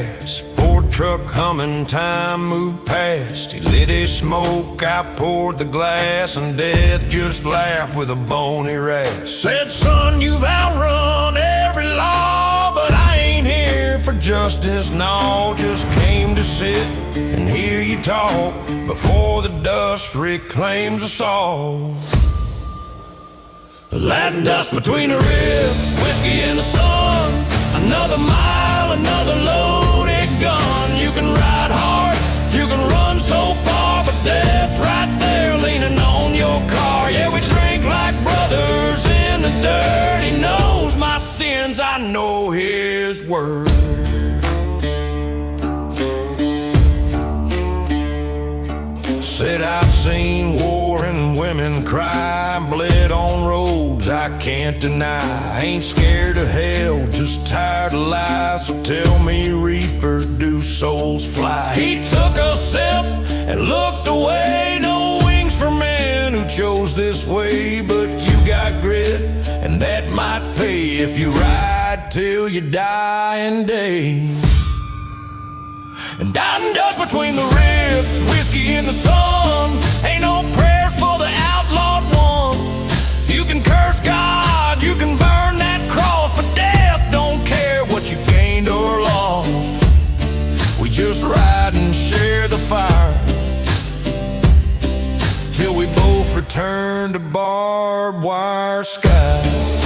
gas, Ford truck humming, time moved past. He lit his smoke, I poured the glass, and death just laughed with a bony rasp. Said, son, you've outrun every law, but I ain't here for justice, no. Just came to sit and hear you talk before the dust reclaims us all. Light and dust between the ribs, whiskey in the sun. Another mile, another loaded gun. You can ride hard, you can run so far, but death's right there leaning on your car. Yeah, we drink like brothers in the dirt. He knows my sins, I know his word. Said I've seen war and women cry, bled on roads I can't deny. Ain't scared of hell, just tired of lies. So tell me, reaper, do souls fly? He took a sip and looked away. No wings for men who chose this way, but you got grit, and that might pay if you ride till your dying day. And dotting dust between the ribs, whiskey in the sun. Ain't no prayers for the outlawed ones. You can curse God, you can burn that cross, but death don't care what you gained or lost. We just ride and share the fire till we both return to barbed wire skies.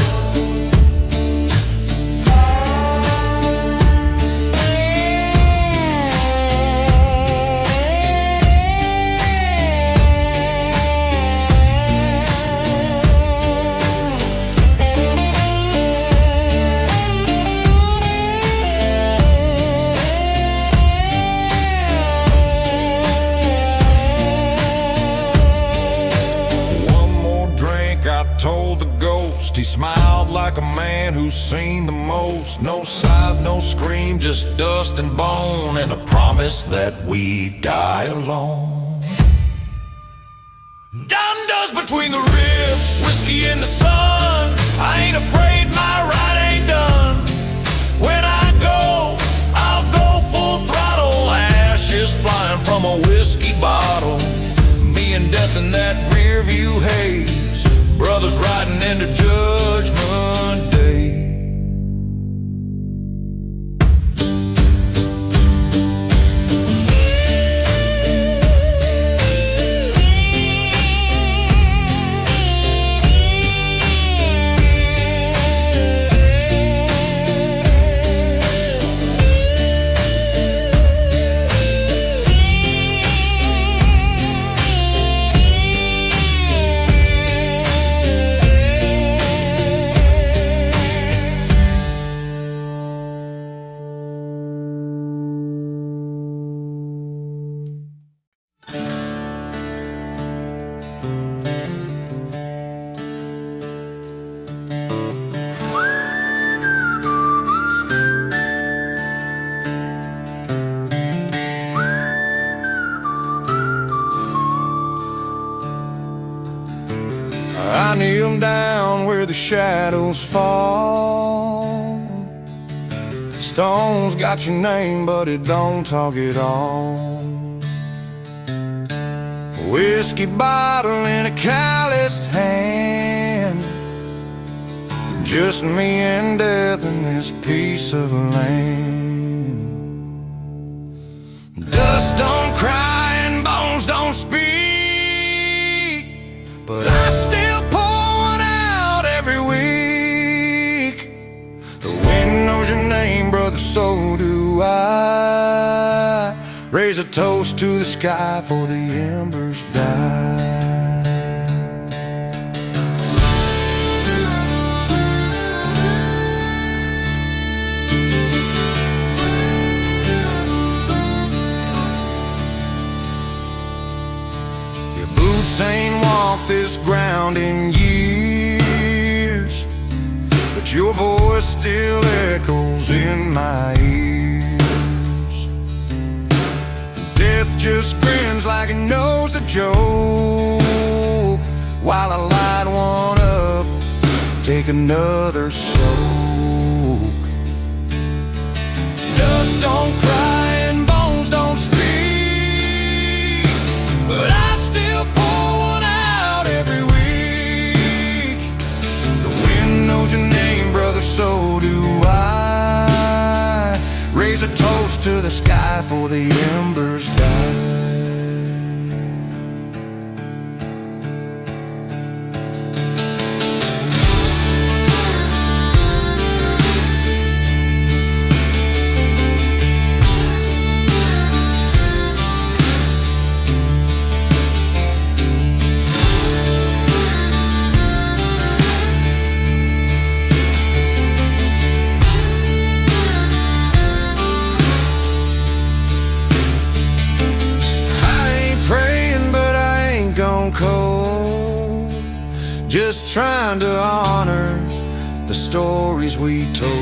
Told the ghost, he smiled like a man who's seen the most. No sigh, no scream, just dust and bone, and a promise that we die alone. Done does between the ribs, whiskey in the sun. I ain't afraid my ride ain't done. When I go, I'll go full throttle. Ashes flying from a whiskey bottle. Me and death in that rear view haze, brothers riding into Judgment Day. I kneel down where the shadows fall. Stone's got your name, but it don't talk at all. Whiskey bottle in a calloused hand, just me and death in this piece of land. Dust don't cry and bones don't speak, but I still pour one out every week. The wind knows your name, brother, so do I. Raise a toast to the sky for the embers die. Your boots ain't walked this ground in years, but your voice still echoes in my ears. Death just grins like he knows the joke, while I light one up, take another soak. Dust don't cry close to the sky for the embers die. Cold, just trying to honor the stories we told.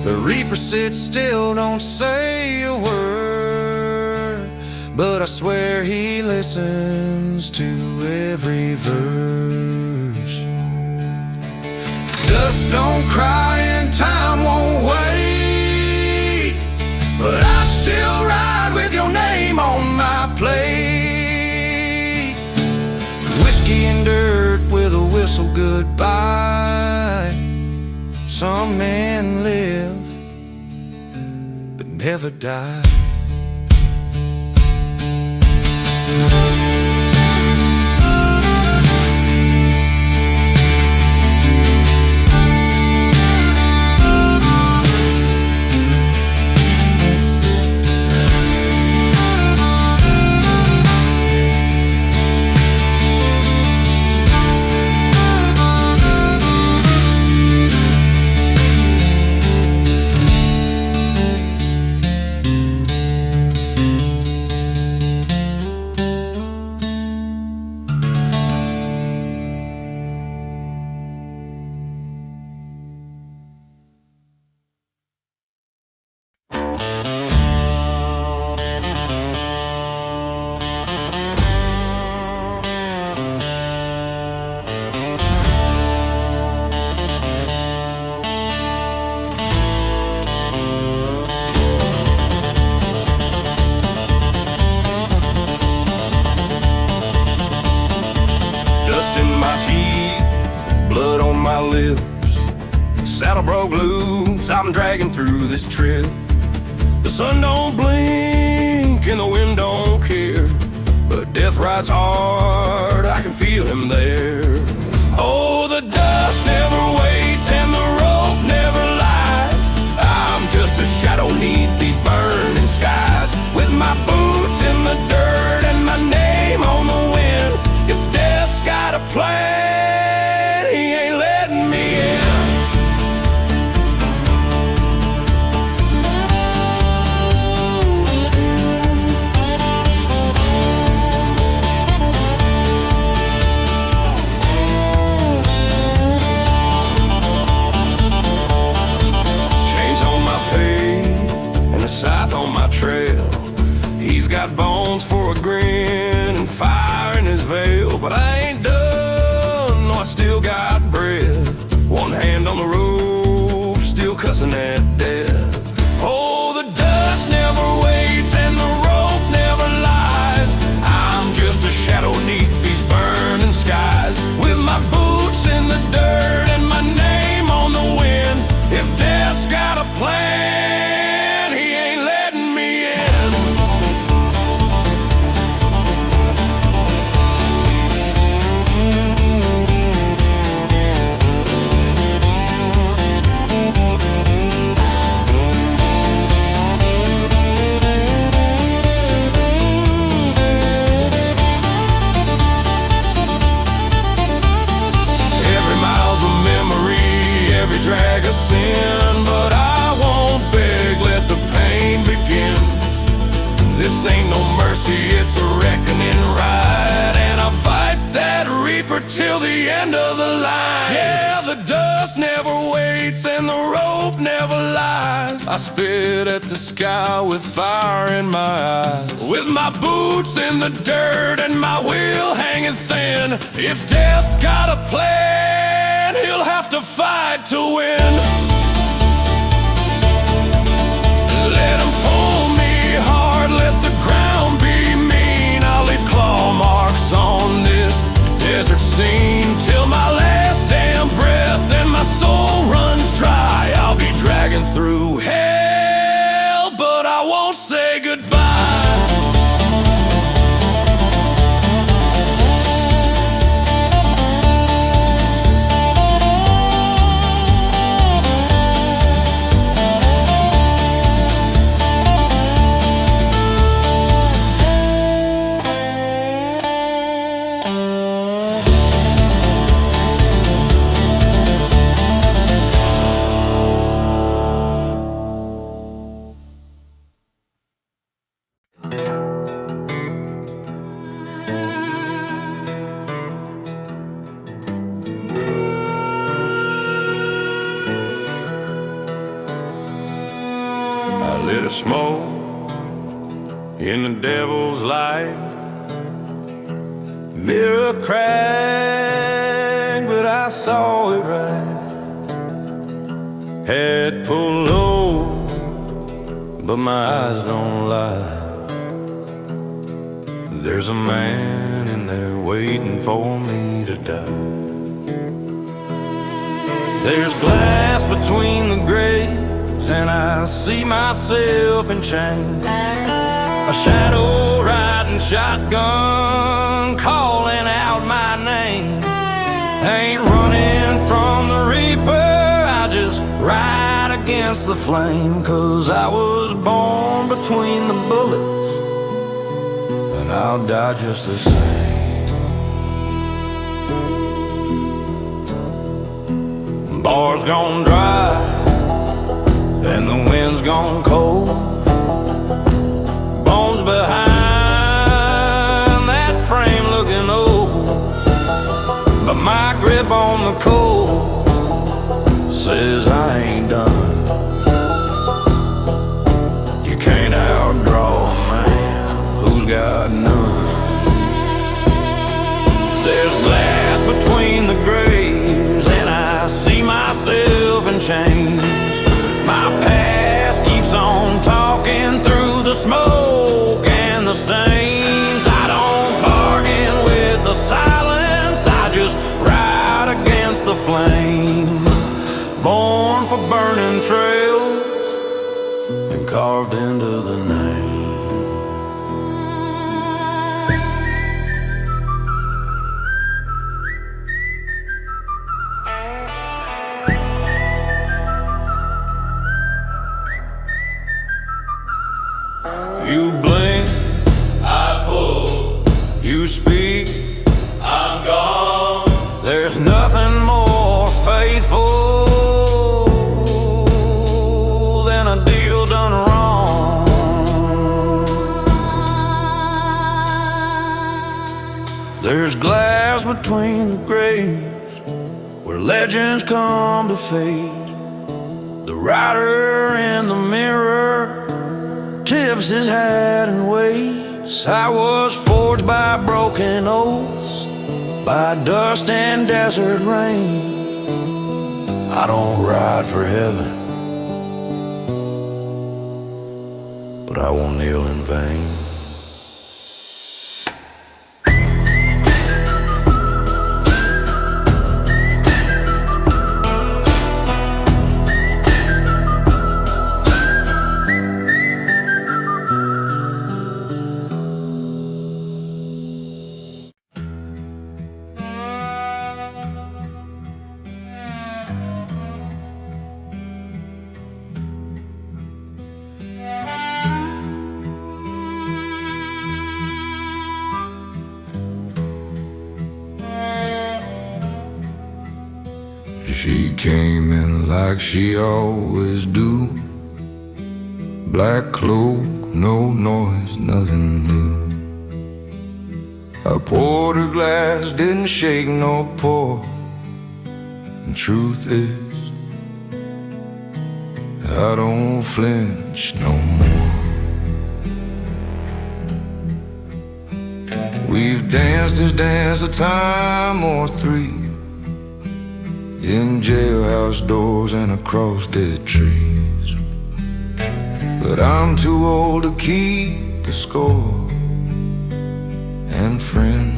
The reaper sits still, don't say a word, but I swear he listens to every verse. Dust don't cry and time won't wait, but I still ride with your name on my plate. Whiskey and dirt with a whistle goodbye. Some men live but never die. Blood on my lips, saddle broke loose, I'm dragging through this trip. The sun don't blink and the wind don't care, but death rides hard, I can feel him there. Oh, the dust never waits and the rope never lies. I'm just a shadow neath these burning skies, with my boots in the dirt and my name on the wind. If death's got a plan, got bones for a grin and fire in his veil, but I ain't done, no, I still got breath. One hand on the rope, still cussing at death. Oh, the dust never waits and the rope never lies. I'm just a shadow neath these burning skies, with my boots in the dirt and my name on the wind. If death's got a plan, he ain't letting me in. Drag a sin, but I won't beg, let the pain begin. This ain't no mercy, it's a reckoning ride, and I'll fight that reaper till the end of the line. Yeah, the dust never waits and the rope never lies. I spit at the sky with fire in my eyes, with my boots in the dirt and my wheel hanging thin. If death's got a plan, he'll have to fight to win. Let him pull me hard, let the ground be mean. I'll leave claw marks on this desert scene till my last damn breath and my soul runs dry. I'll be dragging through I lit a smoke in the devil's light. Mirror cracked, but I saw it right. Head pulled low, but my eyes don't lie. There's a man in there waiting for me to die. There's glass between the graves, and I see myself in chains. A shadow riding shotgun, calling out my name. Ain't running from the reaper, I just ride against the flame. 'Cause I was born between the bullets, and I'll die just the same. Bar's gone dry, and the wind's gone cold. Bones behind that frame looking old, but my grip on the cold says I ain't done. You can't outdraw a man who's got none. There's glass between the graves, and I see myself in chains. My past keeps on talking through the smoke and the stains. I don't bargain with the silence, I just ride against the flame. Born for burning trails and carved into the name. You blink, I pull. You speak, I'm gone. There's nothing more faithful than a deal done wrong. There's glass between the graves where legends come to fade. The rider in the mirror tips his hat and waves. I was forged by broken oaths, by dust and desert rain. I don't ride for heaven, but I won't kneel in vain. She came in like she always do. Black cloak, no noise, nothing new. I poured her glass, didn't shake nor pour. And truth is, I don't flinch no more. We've danced this dance a time or three, in jailhouse doors and across dead trees. But I'm too old to keep the score. And friend,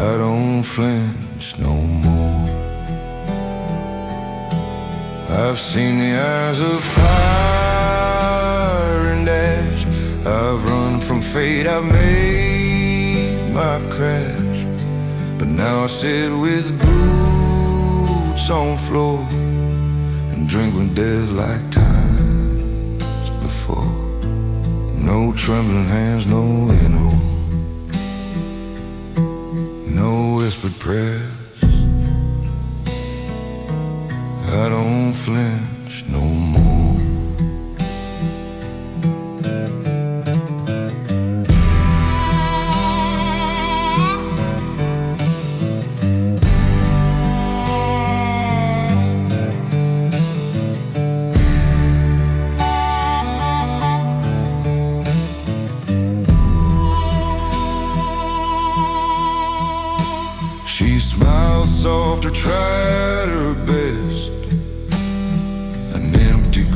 I don't flinch no more. I've seen the eyes of fire and ash. I've run from fate, I've made my crash. But now I sit with boots on floor and drink with death like times before. No trembling hands, no echo, no whispered prayers. I don't flinch no more.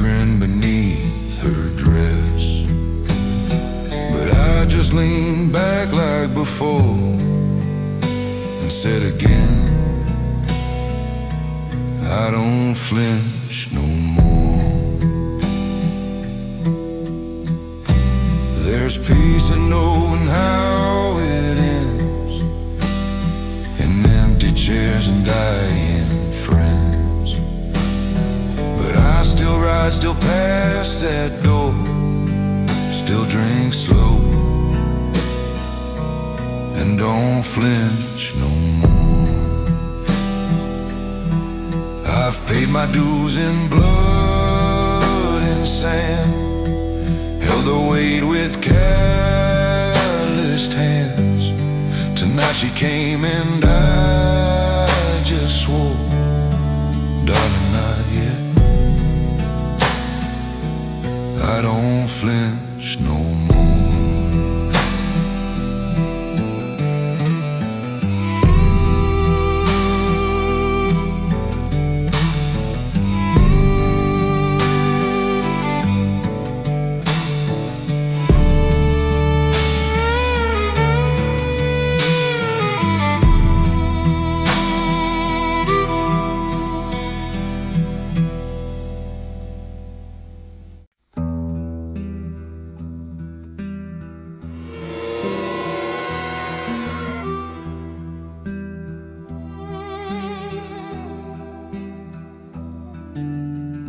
grin beneath her dress. But I just leaned back like before and said again, I don't flinch no more. There's peace in knowing how it ends, in empty chairs and dying friends. But I still ride, still pass that door, still drink slow, and don't flinch no more. I've paid my dues in blood and sand, held the weight with calloused hands. Tonight she came and I just swore, darling, not yet. I don't flinch no more.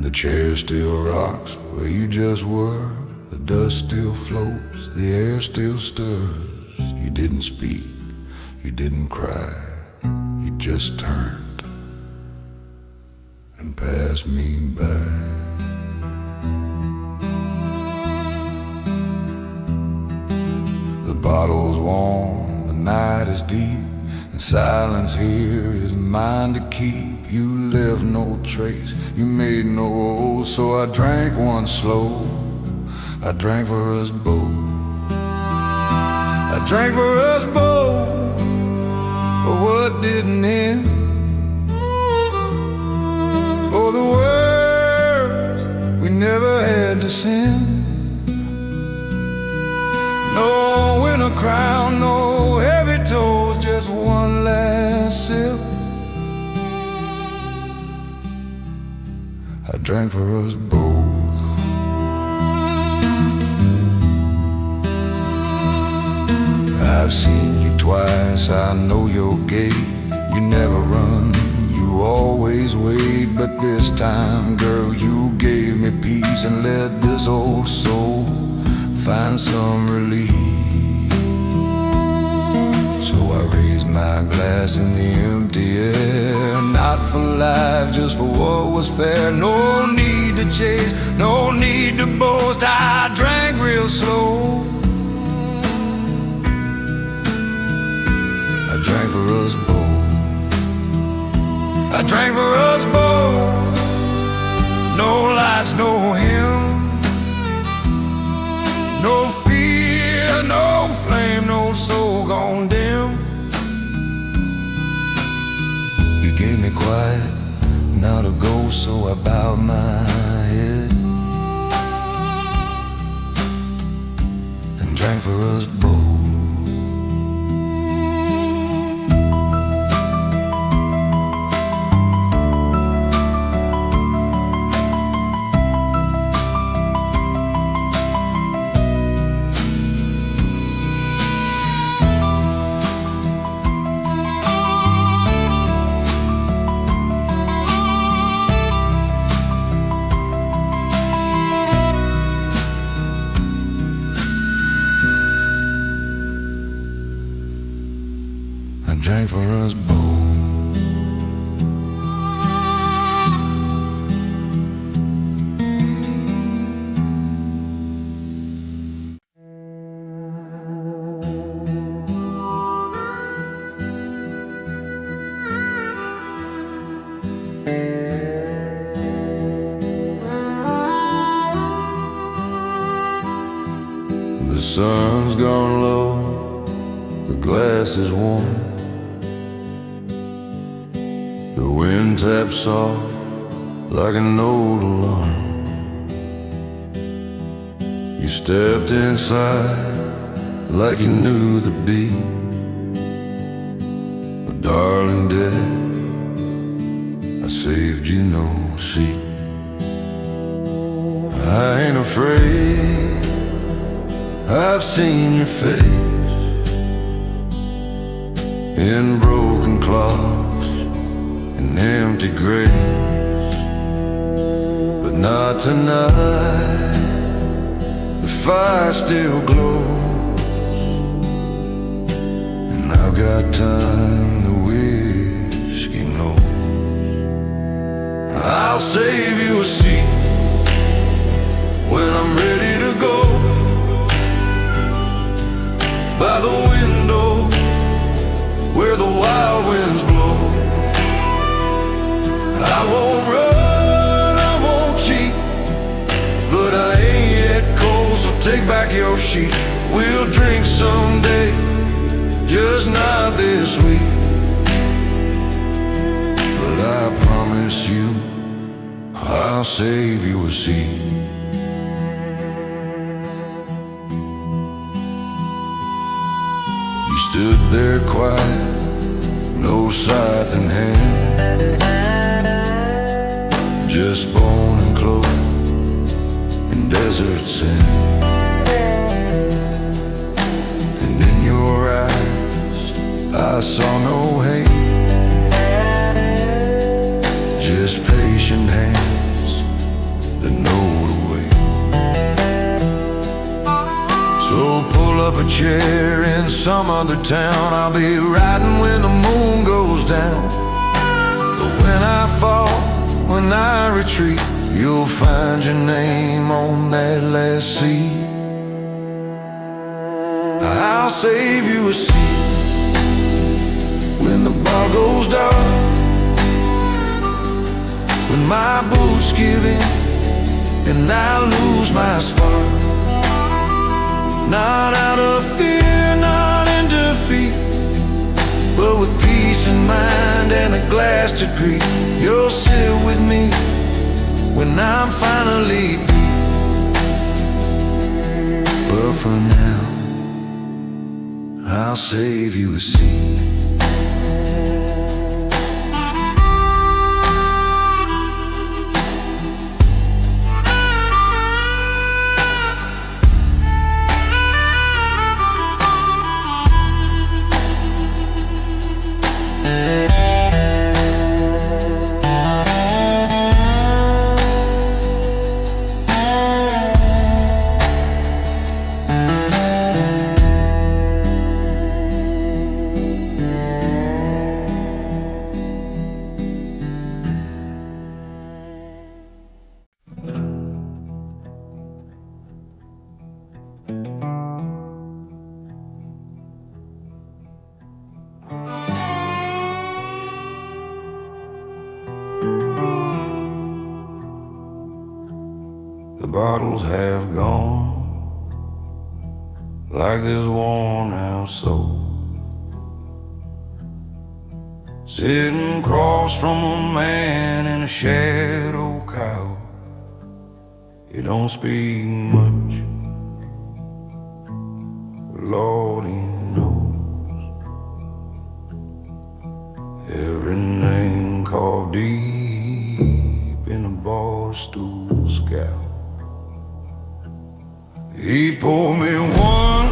The chair still rocks where you just were. The dust still floats, the air still stirs. You didn't speak, you didn't cry, you just turned and passed me by. The bottle's warm, the night is deep, and silence here is mine to keep. You left no trace, you made no oath, so I drank one slow. I drank for us both. I drank for us both, for what didn't end, for the words we never had to send. No winter crown, no heavy toes, just one last sip. I drank for us both. I've seen you twice, I know your gait. You never run, you always wait. But this time, girl, you gave me peace and let this old soul find some relief. So I raised my glass in the empty air, not for life, just for what was fair. No need to chase, no need to boast. I drank real slow. I drank for us both. I drank for us both. No lights, no hymn, no fear, no flame, no soul gone dim. You gave me quiet, now to go, so I bowed my head and drank for us both. Drank for us both. The sun's gone low, the glass is warm, the wind taps soft like an old alarm. stepped inside like you knew the beat. But darling, dear, I saved you no seat. I ain't afraid, I've seen your face in broken clocks and empty graves. But not tonight, the fire still glows, and I've got time, the whiskey knows. I'll save you a seat when I'm ready to go, by the window where the wild winds blow. I won't run, I won't cheat, but I ain't yet cold, so take back your sheet. We'll drink someday, just not this week. But I promise you, I'll save you a seat. You stood there quiet, no scythe in hand, just bone and cloak and desert sand. And in your eyes I saw no hate, just patient hands that know the way. So pull up a chair in some other town, I'll be riding when the moon goes down. But when I fall, when I retreat, you'll find your name on that last seat. I'll save you a seat when the bar goes dark, when my boots give in and I lose my spark. Not out of fear, not in defeat, but with peace in mind and a glass to greet. You'll sit with me when I'm finally beat. But for now, I'll save you a seat. The bottles have gone like this worn out soul, sitting across from a man in a shadow couch. He don't speak much, but Lord, he knows every name carved deep in a bar stool scout. He poured me one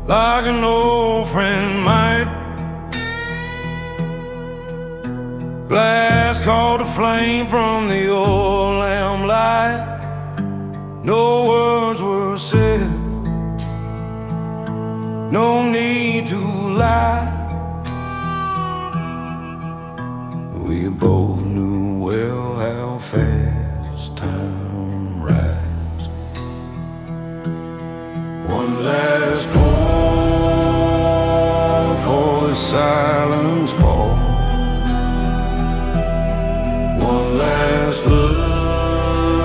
like an old friend might, glass caught a flame from the old lamp light. No words were said, no need to lie. We both knew well how fast time rides. One last pour for the silence fall. One last look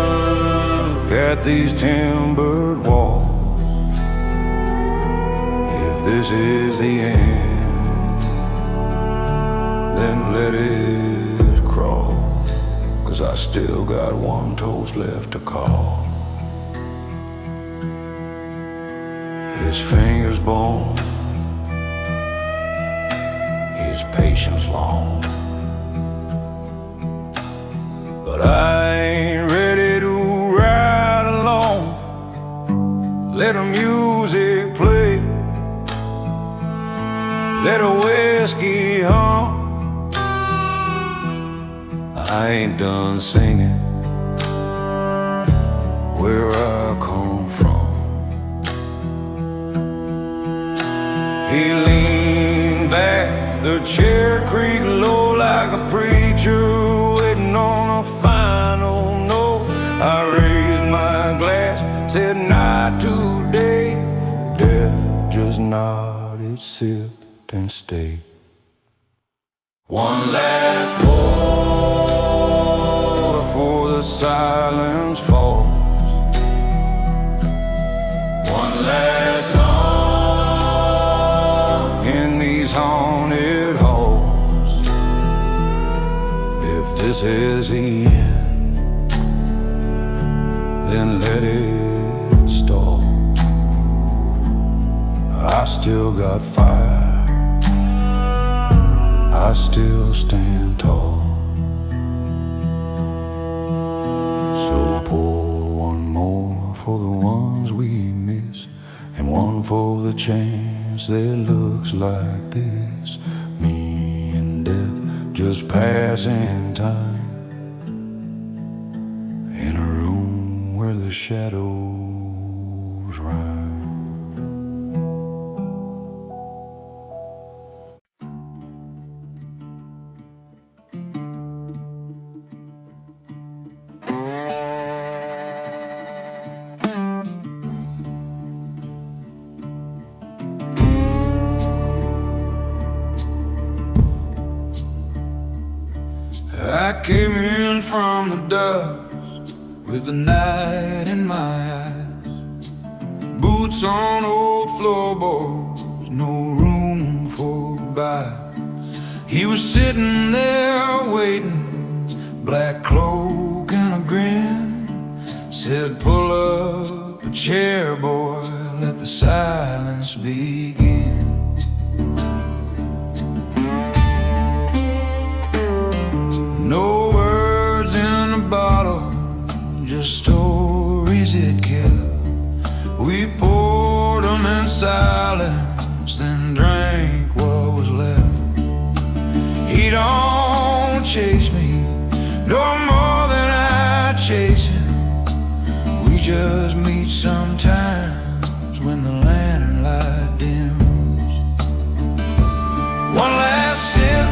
at these timbered walls. If this is the end, then let it crawl, 'cause I still got one toast left to call. his fingers bone, his patience long. But I ain't ready to ride alone. Let the music play, let the whiskey hum. I ain't done singing where I come from. He leaned back, the chair creaked low like a preacher waiting on a final note. I raised my glass, said not today. Death just nodded, sipped and stayed. One last pour before the silence falls. One last song in these haunted halls. If this is the end, then let it stall. I still got fire, I still stand tall. So pour one more for the ones we miss, and one for the chance that looks like this. Me and death just passing time in a room where the shadows rhyme. I came in from the dust with the night in my eyes. Boots on old floorboards, no room for goodbye. He was sitting there waiting, black cloak and a grin. Said, pull up a chair, boy, let the silence begin. No words in a bottle, just stories it kept. We poured them in silence, then drank what was left. He don't chase me no more than I chase him. We just meet sometimes when the lantern light dims. One last sip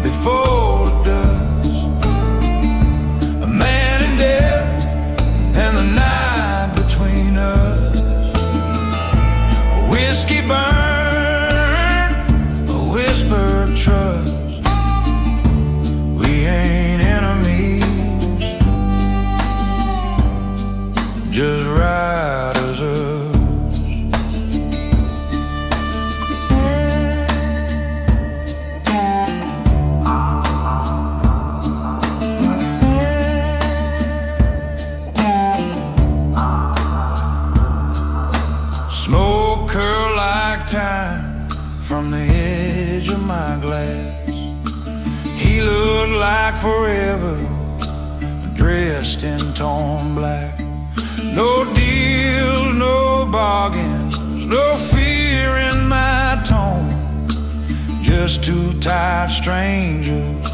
before just riders up. Smoke curl like time from the edge of my glass. He looked like forever, dressed in torn black. No deals, no bargains, no fear in my tone. Just two tired strangers,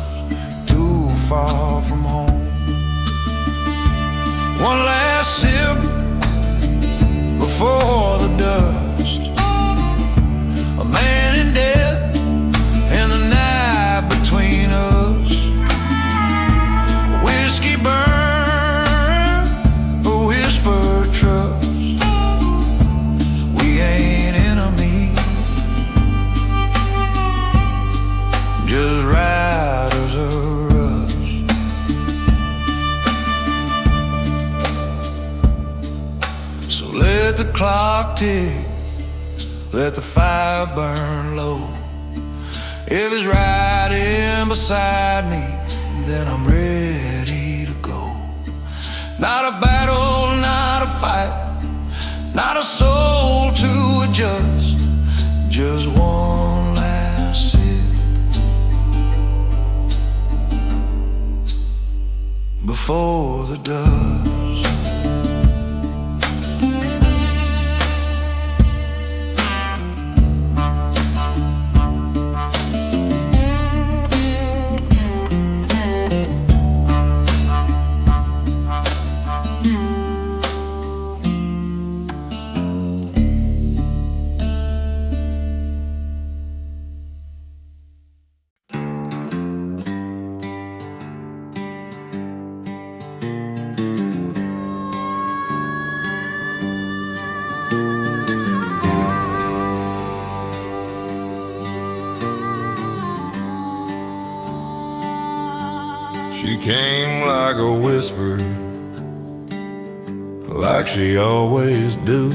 too far from home. One last sip before the dust. A man in death and the night between us. Whiskey burn, trust. We ain't enemies, just riders of us. So let the clock tick, let the fire burn low. If it's riding beside me, then I'm ready to go. Not a battle, not a fight, not a soul to adjust, just one last sip before the dust. She came like a whisper, like she always do.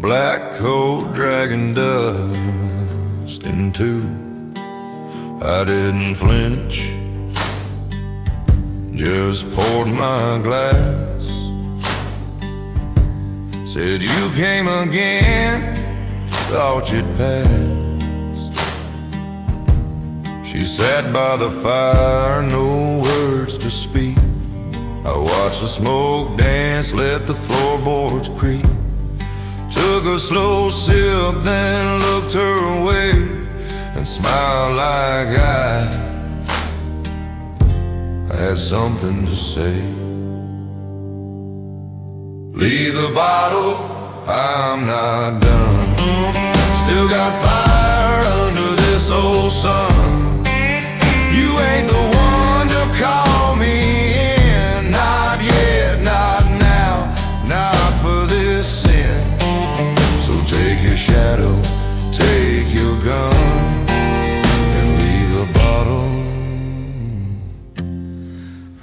Black coat dragging dust into. I didn't flinch, just poured my glass. Said you came again, thought you'd pass. She sat by the fire, no words to speak. I watched the smoke dance, let the floorboards creak. Took a slow sip, then looked her way and smiled like I had something to say. Leave the bottle, I'm not done. Still got fire under this old sun. You ain't the one to call me in, not yet, not now, not for this sin. So take your shadow, take your gun, and leave the bottle.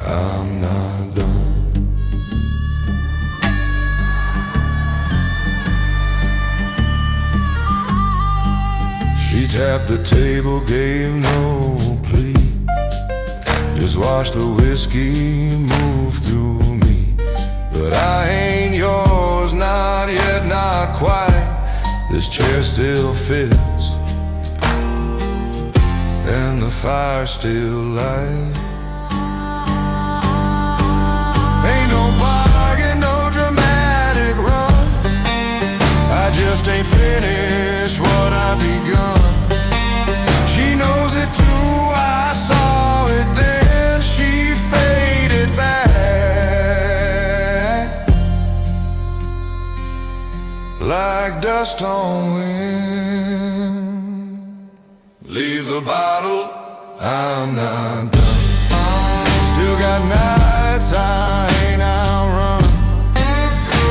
I'm not done. She tapped the table, gave no plea. Just watch the whiskey move through me. But I ain't yours, not yet, not quite. This chair still fits, and the fire's still light. Ain't no bargain, no dramatic run. I just ain't finished what I begun. She knows it too, I saw it then. She faded back like dust on wind. Leave the bottle, I'm not done. Still got nights I ain't outrun.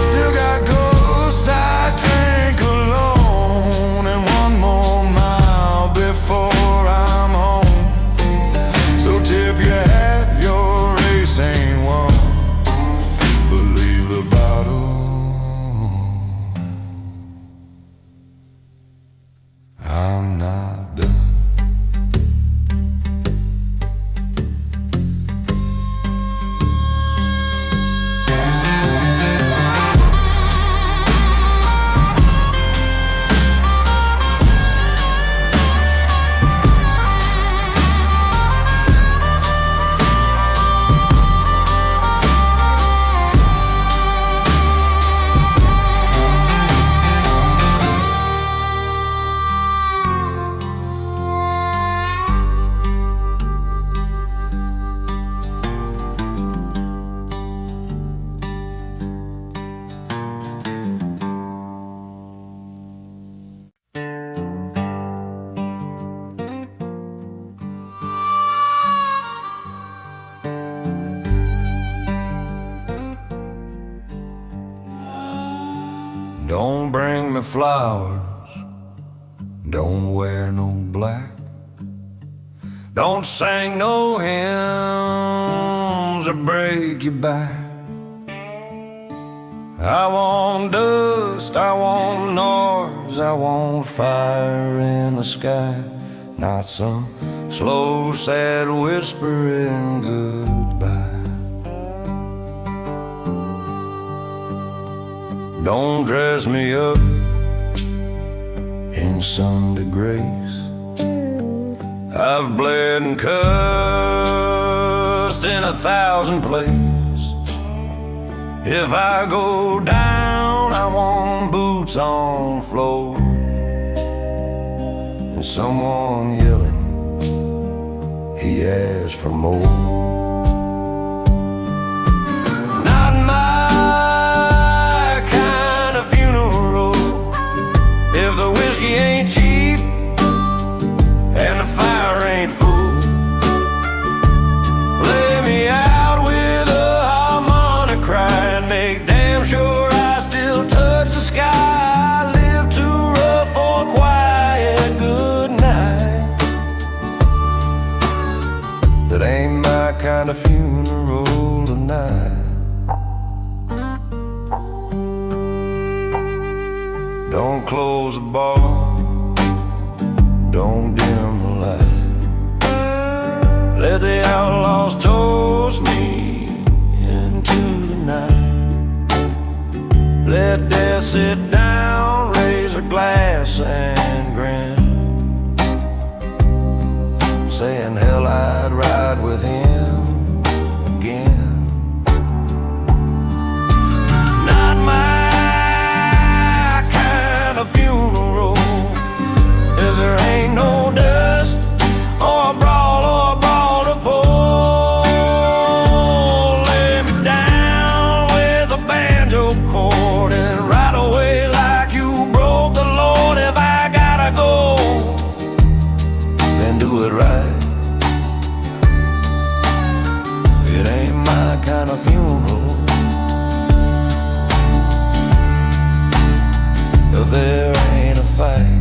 Still got ghosts I drink alone. And one more mile before I'm home. So tip your hat, your race ain't won. But leave the bottle, I'm not done. Don't bring me flowers, don't wear no black. Don't sing no hymns or break your back. I want dust, I want noise, I want fire in the sky. Not some slow, sad whispering goodbye. don't dress me up in Sunday grace. I've bled and cussed in 1,000 places. If I go down, I want boots on floor and someone yelling, he asked for more. Not my kind of funeral. If the whiskey ain't cheap and the fire ain't full, lay me out with a harmonica crying, make damn sure I still touch the sky. I live too rough for a quiet good night. That ain't my kind of funeral tonight. Don't close the bar, don't dim the light. Let the outlaws toast me into the night. Let death sit down, raise a glass and grin, saying hell, I'd ride with him again. Not my kind of funeral. If there ain't no dust or a brawl to pull, lay me down with a banjo chord and ride away like you broke the Lord. If I gotta go, then do it right. It ain't my kind of funeral. If there ain't a fight.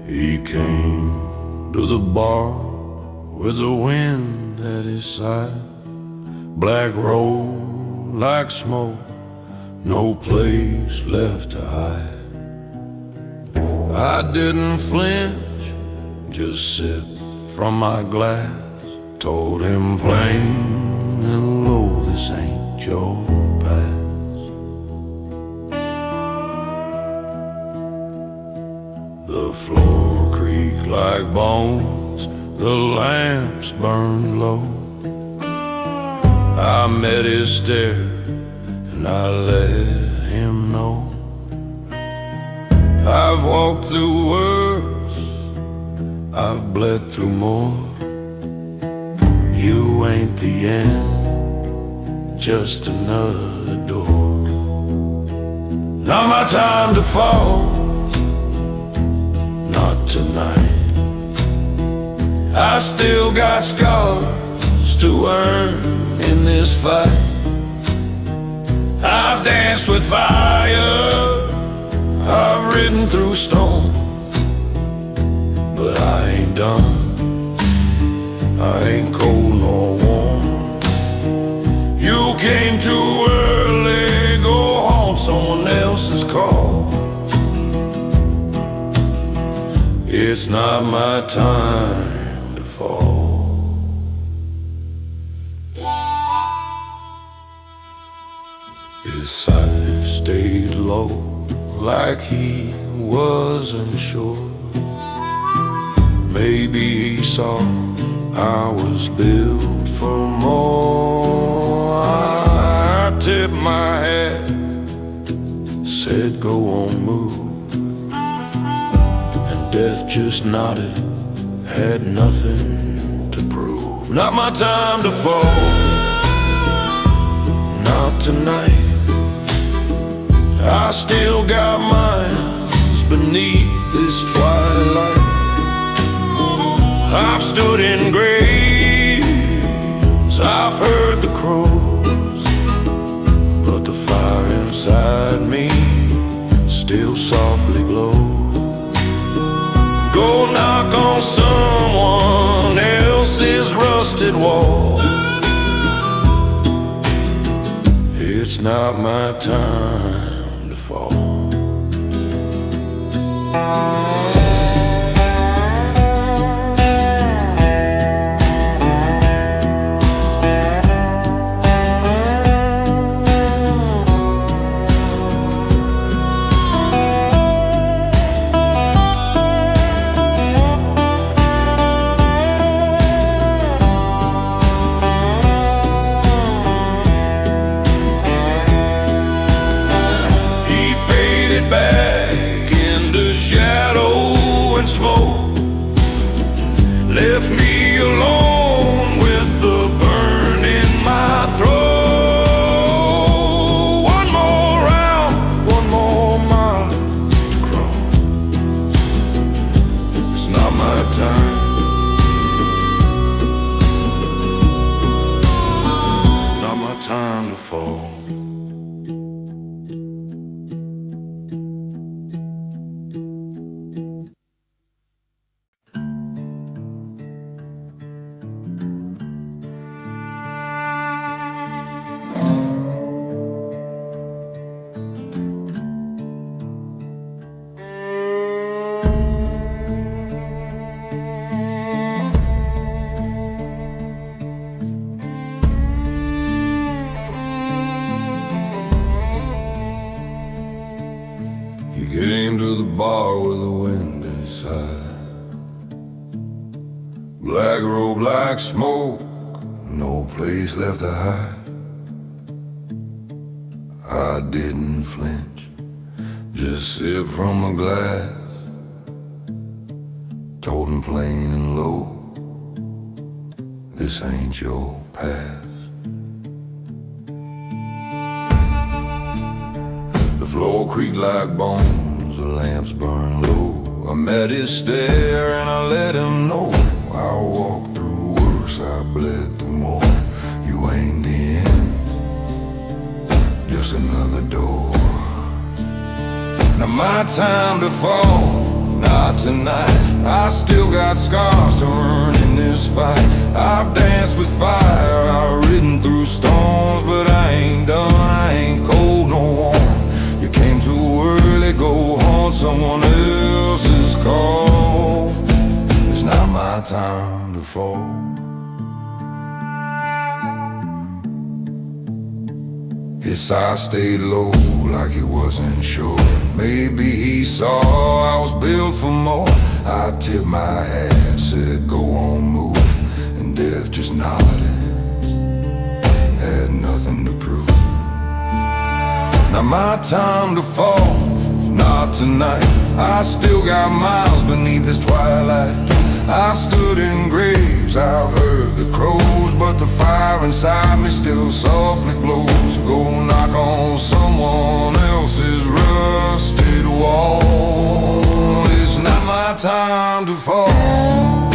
He came to the bar with the wind at his side. Black road like smoke, no place left to hide. I didn't flinch, just sipped from my glass. Told him plain and low, this ain't your past. The floor creaked like bones, the lamps burned low. I met his stare and I let him know I've walked through worse, I've bled through more. You ain't the end, just another door. Not my time to fall, not tonight. I still got scars to earn in this fight. I've danced with fire, I've ridden through storm, but I ain't done. I ain't cold nor warm. You came too early, go haunt someone else's call. It's not my time to fall. His size stayed low, like he wasn't sure. Maybe he saw I was built for more. I tipped my hat, said go on, move. And death just nodded, had nothing to prove. Not my time to fall, not tonight. I still got miles beneath this twilight. I've stood in graves, I've heard the crows, but the fire inside me still softly glows. knock on someone else's rusted wall. It's not my time to fall. Back into shadow and smoke, left me alone with the burn in my throat. One more round, one more mile to crawl. It's not my time. Not my time to fall. Came to the bar with the wind inside. Black robe like smoke, no place left to hide. I didn't flinch, just sip from a glass. Told him plain and low, this ain't your past. The floor creaked like bones, the lamps burn low. I met his stare and I let him know I walked through worse, I bled through more. You ain't the end, just another door. Now my time to fall, not tonight. I still got scars to earn in this fight. I've danced with fire, I've ridden through storms, but I ain't done, I ain't cold no warm. You came too early, go haunt someone else's call. It's not my time to fall. Guess I stayed low like he wasn't sure. Maybe he saw I was built for more. I tipped my hat, said go on, move, and death just nodded, had nothing to prove. Now my time to fall, not tonight. I still got miles beneath this twilight. I've stood in graves, I've heard the crows, but the fire inside me still softly glows. Go knock on someone else's rusted wall. It's not my time to fall.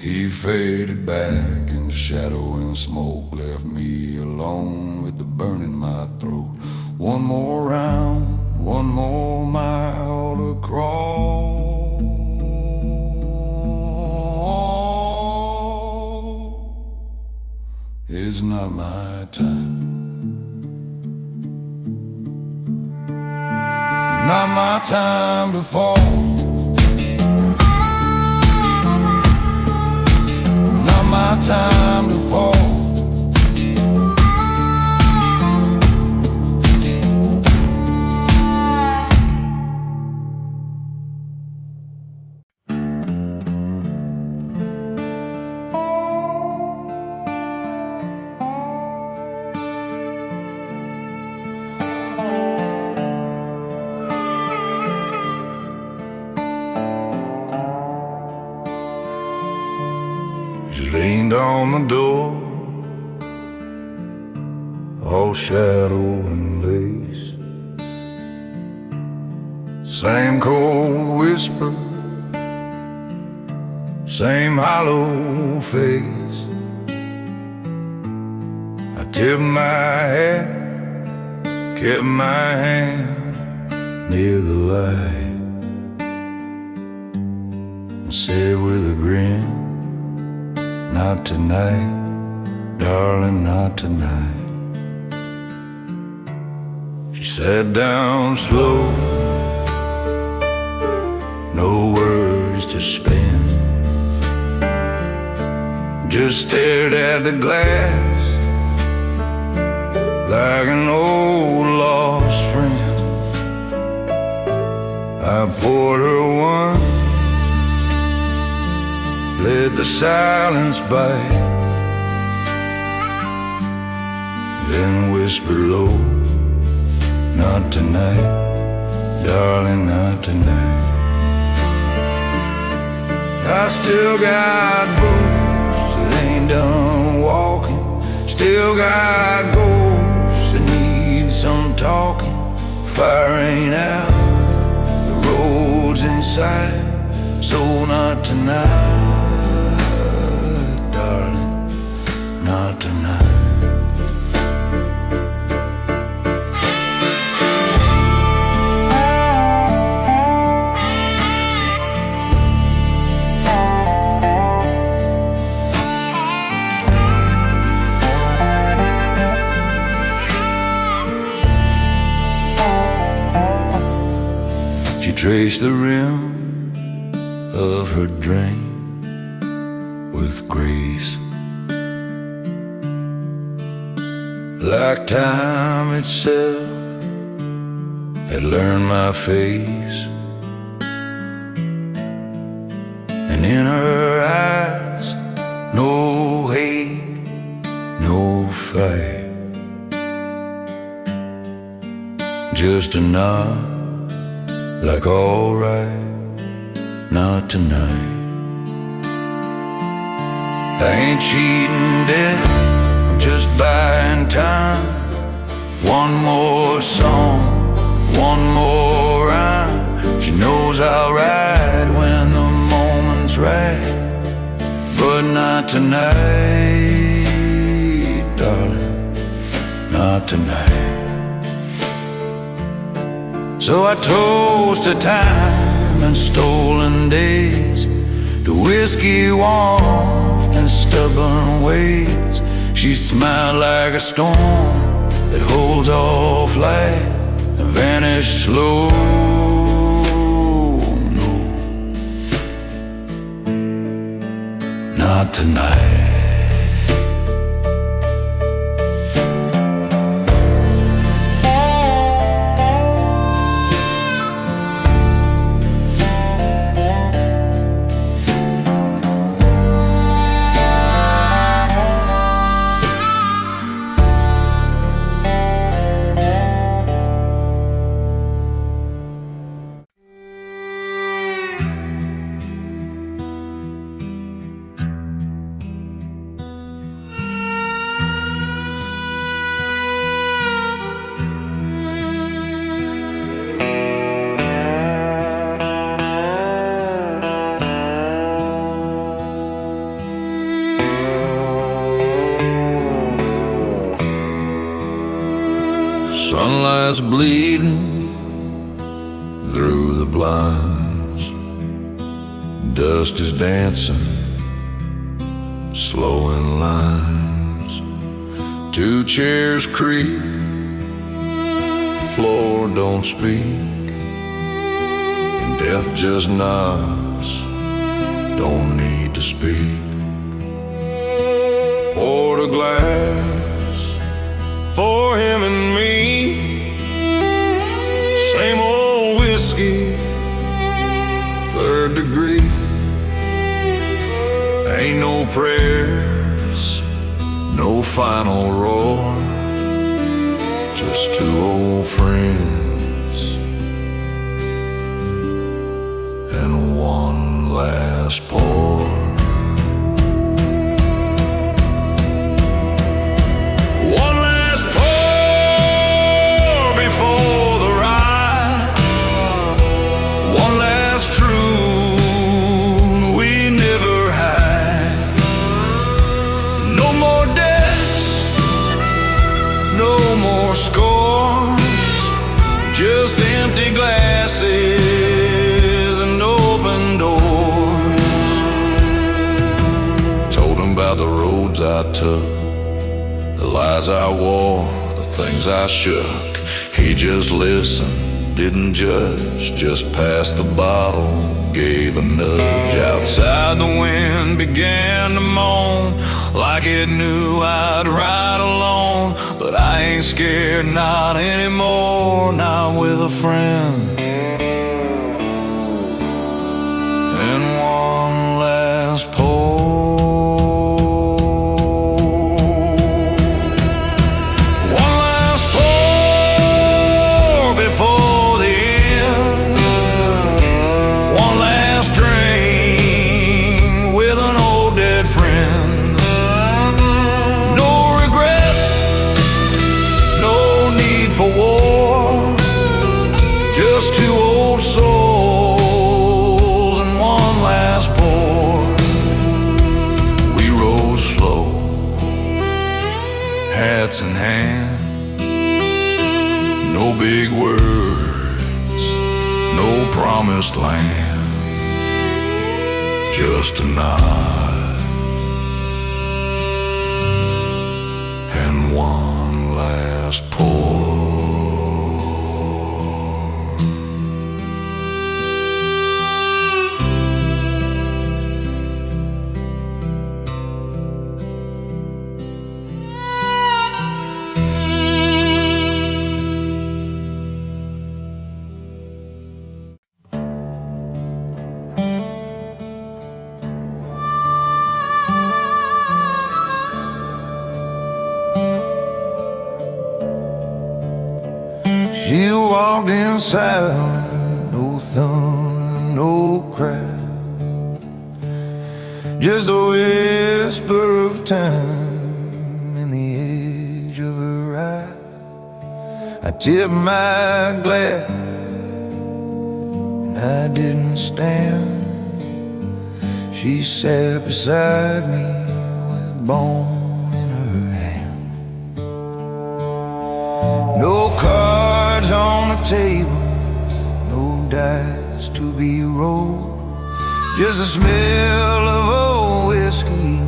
He faded back into shadow and smoke, left me alone with the burn in my throat. One more round, one more mile to crawl. It's not my time. Not my time to fall. My time to fall. She leaned on the door all shadow and lace. Same cold whisper, same hollow face. I tipped my hat, kept my hand near the light, and said with a grin, not tonight, darling, not tonight. She sat down slow, no words to spend, just stared at the glass like an old lost friend. I poured her one, let the silence bite, then whispered low, not tonight, darling, not tonight. I still got boots that ain't done walking, still got ghosts that need some talking. Fire ain't out, the road's inside, so not tonight, darling, not tonight. She traced the rim of her drink with grace, like time itself had learned my face. And in her eyes, no hate, no fight, just a nod, like alright, not tonight. I ain't cheating death, I'm just buying time. One more song, one more rhyme. She knows I'll ride when the moment's right, but not tonight, darling, not tonight. So I toast to time and stolen days, to whiskey warmth and stubborn ways. She smiled like a storm that holds off light and vanished slow. No, not tonight. Sunlight's bleeding through the blinds, dust is dancing, slow in lines. Two chairs creak, the floor don't speak, and death just nods, don't need to speak. Poured a glass for him and me, same old whiskey, third degree. Ain't no prayers, no final roar, just two old friends and one last pour. One last pour. lives I took, the lies I wore, the things I shook. He just listened, didn't judge, just passed the bottle, gave a nudge. Outside the wind began to moan, like it knew I'd ride alone. But I ain't scared, not anymore, not with a friend. And one last pour, one last pour before the end, one last drink with an old dead friend. No regrets, no need for war, just two old souls and one last pour. We rose slow, hats in hand, no big words, no promised land, just a nod and one last pour. She walked in silent, no thunder, no cry, just a whisper of time in the edge of her eye. I tipped my glass and I didn't stand. She sat beside me with bone in her hand. No cards on the table, no dice to be rolled, just the smell of old whiskey,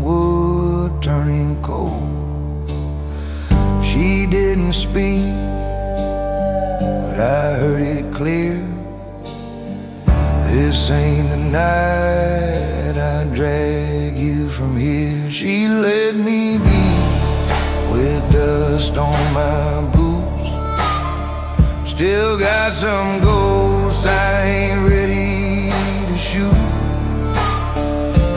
wood turning cold. She didn't speak, but I heard it clear. This ain't the night I drag you from here. She let me be with dust on my boots. Still got some ghosts I ain't ready to shoot.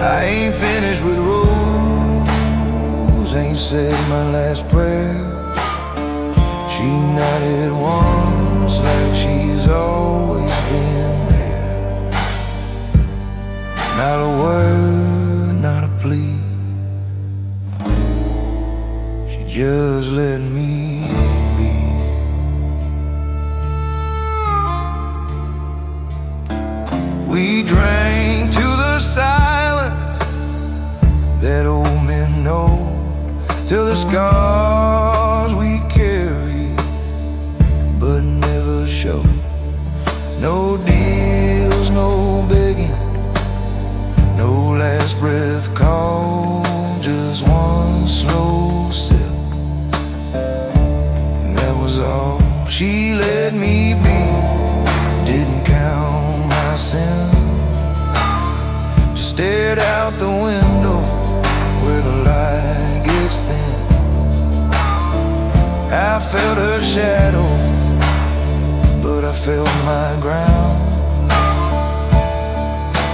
I ain't finished with Rose, ain't said my last prayer. She nodded once like she's always been there. Not a word, not a plea, she just let me be. We drank to the silence that old men know, till the scars we carry but never show. No deals, no begging, no last breath call, just one slow sip, and that was all. She let me be, didn't count my sins, just stared out the window where the light gets thin. I felt her shadow, but I felt my ground.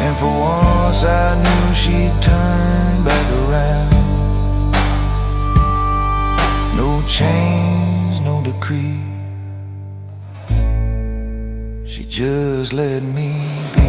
And for once I knew she'd turn back around. No chains, no decree, she just let me be.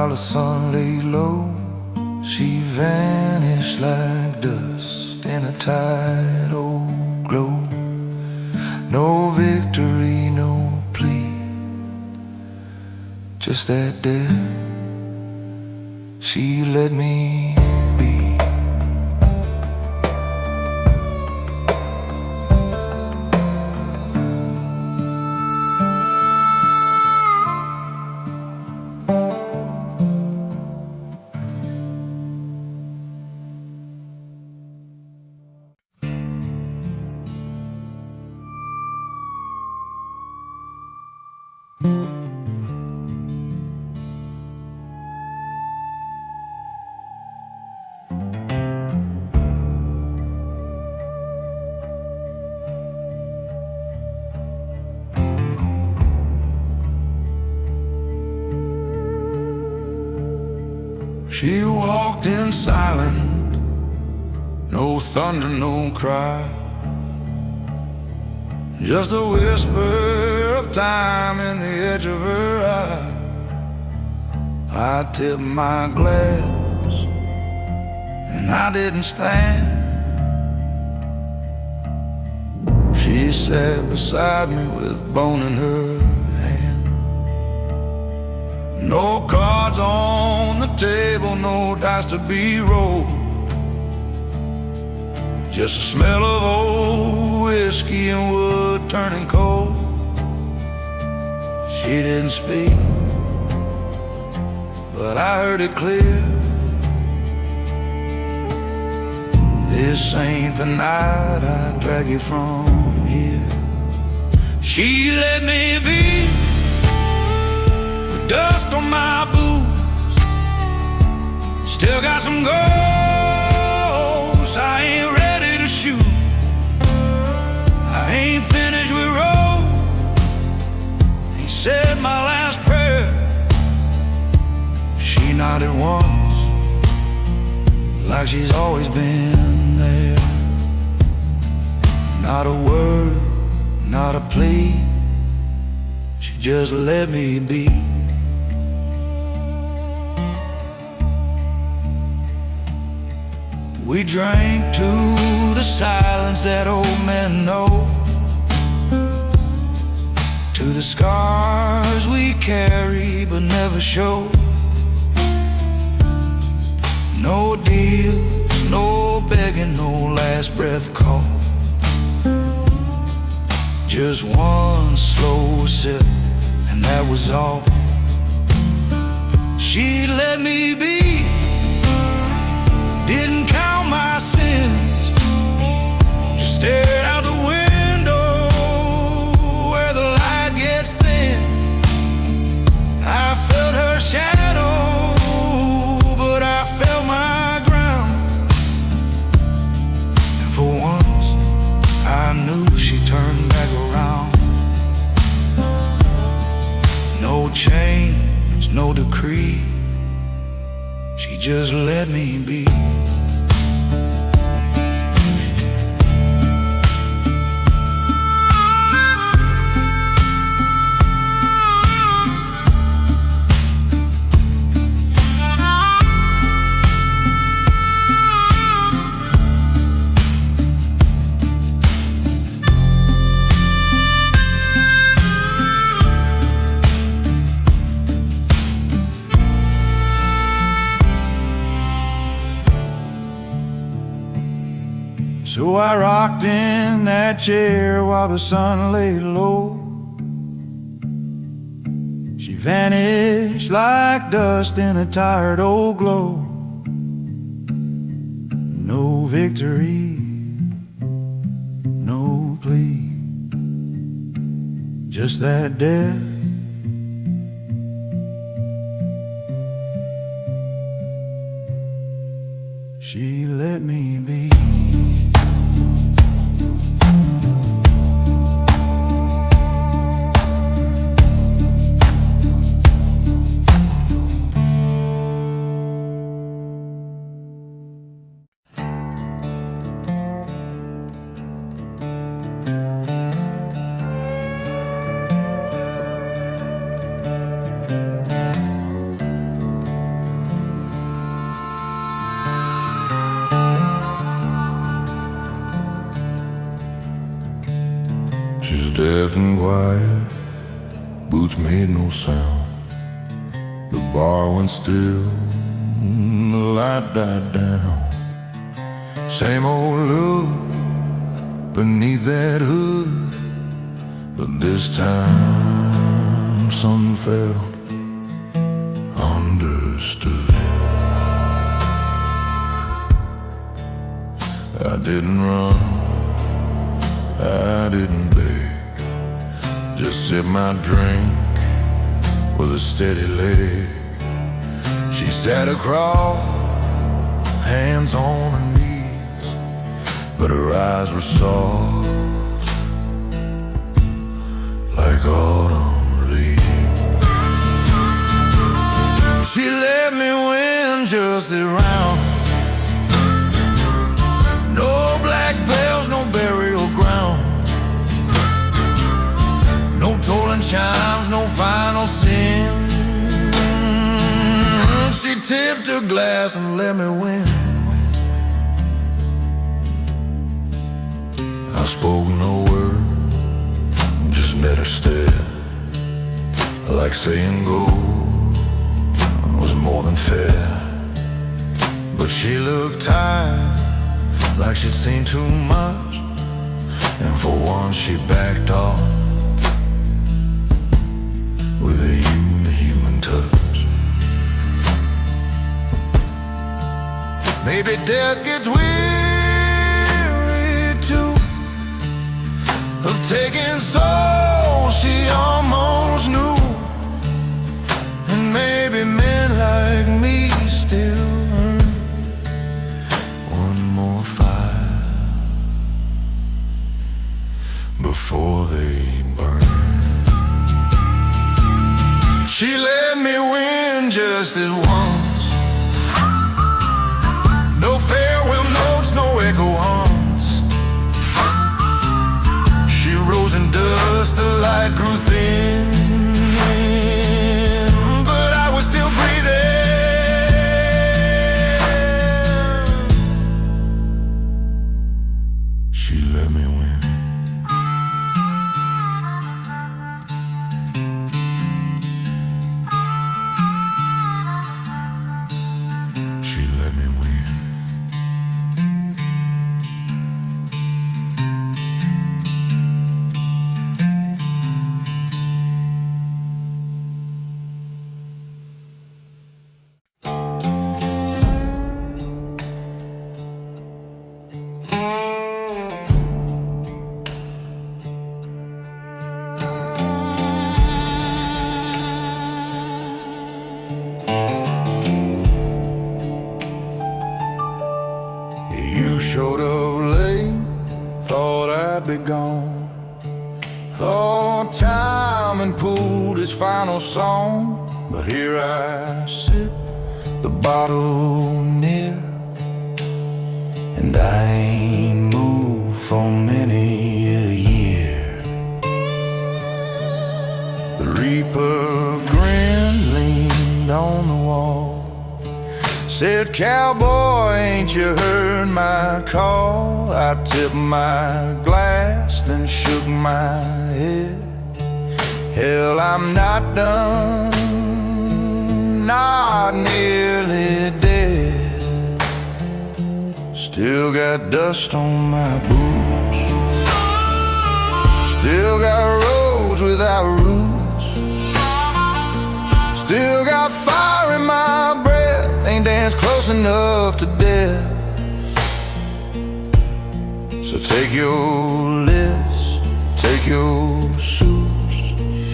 while the sun lay low. She vanished like dust in a tidal glow. No victory, no plea, just that death. She let me be. She walked in silent, no thunder, no cry, just a whisper of time in the edge of her eye. I tipped my glass and I didn't stand. She sat beside me with bone in her hand. No cards on the table, no dice to be rolled, just the smell of old whiskey and wood turning cold. She didn't speak, but I heard it clear. This ain't the night I drag you from here. She let me be, with dust on my boots. Still got some ghosts I ain't ready to shoot. I ain't finished with road, ain't said my last prayer. She nodded once, like she's always been there. Not a word, not a plea, she just let me be. We drank to the silence that old men know, to the scars we carry but never show. No deals, no begging, no last breath call, just one slow sip, and that was all. She let me be, didn't count my sins, just stared out the window where the light gets thin. I felt her shadow, but I felt my ground. And for once I knew she turned back around. No change, no decree, she just let me be. So I rocked in that chair while the sun lay low. She vanished like dust in a tired old glow. No victory, no plea, just that death. She let me be. getting quiet, boots made no sound. The bar went still, the light died down. Same old look beneath that hood, but this time something felt understood. I didn't run, I didn't beg, just sipped my drink with a steady leg. She sat across, hands on her knees, but her eyes were soft like autumn leaves. She let me win just this round. No black bells, no burial ground, no tolling chimes, no final sin. She tipped her glass and let me win. I spoke no word, just met her stare, like saying go was more than fair. But she looked tired, like she'd seen too much, and for once she backed off with a human touch. Maybe death gets weary too, of taking souls she almost knew. And maybe men like me still earn one more fire before they burn. She let me win just this once. No farewell notes, no echo haunts. She rose in dust, the light grew thin, but I was still breathing. She let me win. She let me win. You showed up late, thought I'd be gone. Thought time had pulled his final song. But here I sit, the bottle near, and I ain't moved for many a year. The Reaper grinned, leaned on the wall, said, "Cowboy, ain't you heard my call?" I tipped my glass, then shook my head. Hell, I'm not done, not nearly dead. Still got dust on my boots, still got roads without roots, still got fire in my breath. Ain't danced close enough to death. So take your list, take your suits.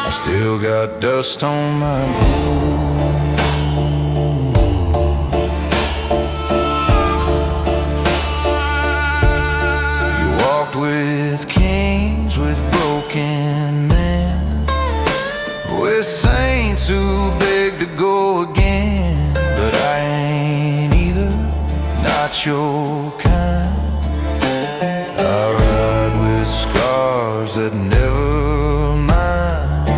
I still got dust on my boots. You walked with kings, with broken men, with saints too big to go again. But I ain't either, not your kind. I ride with scars that never mind.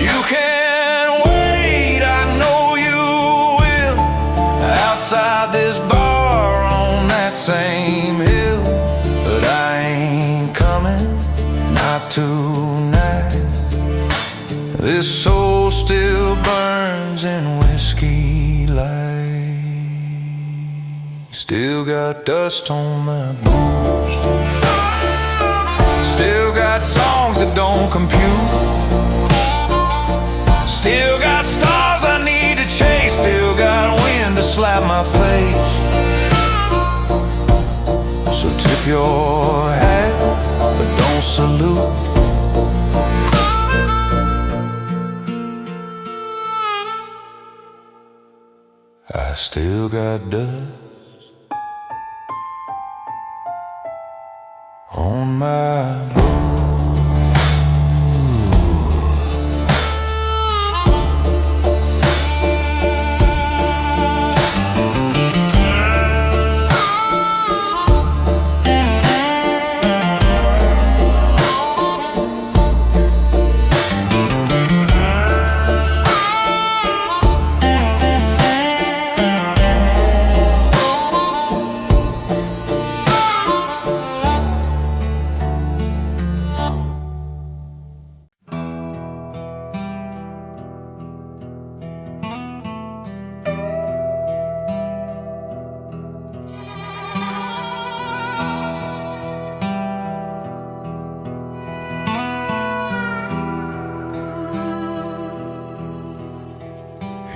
You can wait, I know you will, outside this bar on that same same hill, but I ain't coming, not tonight. This soul still burns in whiskey light. Still got dust on my boots, still got songs that don't compute, still got stars I need to chase, still got wind to slap my face. So tip your hat, but don't salute. I still got dust on my boots.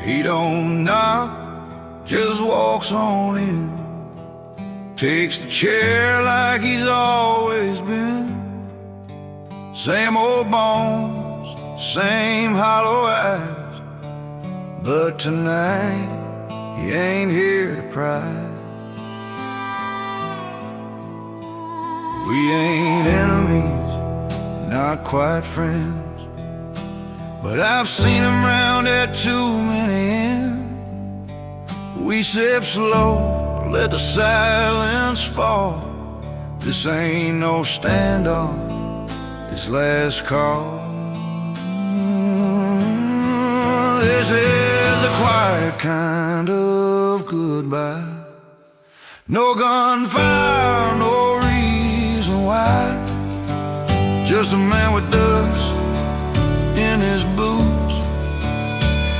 He don't knock, just walks on in, takes the chair like he's always been. Same old bones, same hollow eyes, but tonight he ain't here to pry. We ain't enemies, not quite friends, but I've seen him round at too many inns. We sip slow, let the silence fall. This ain't no standoff, this last call. This is a quiet kind of goodbye. No gunfire, no reason why. Just a man with dust in his boots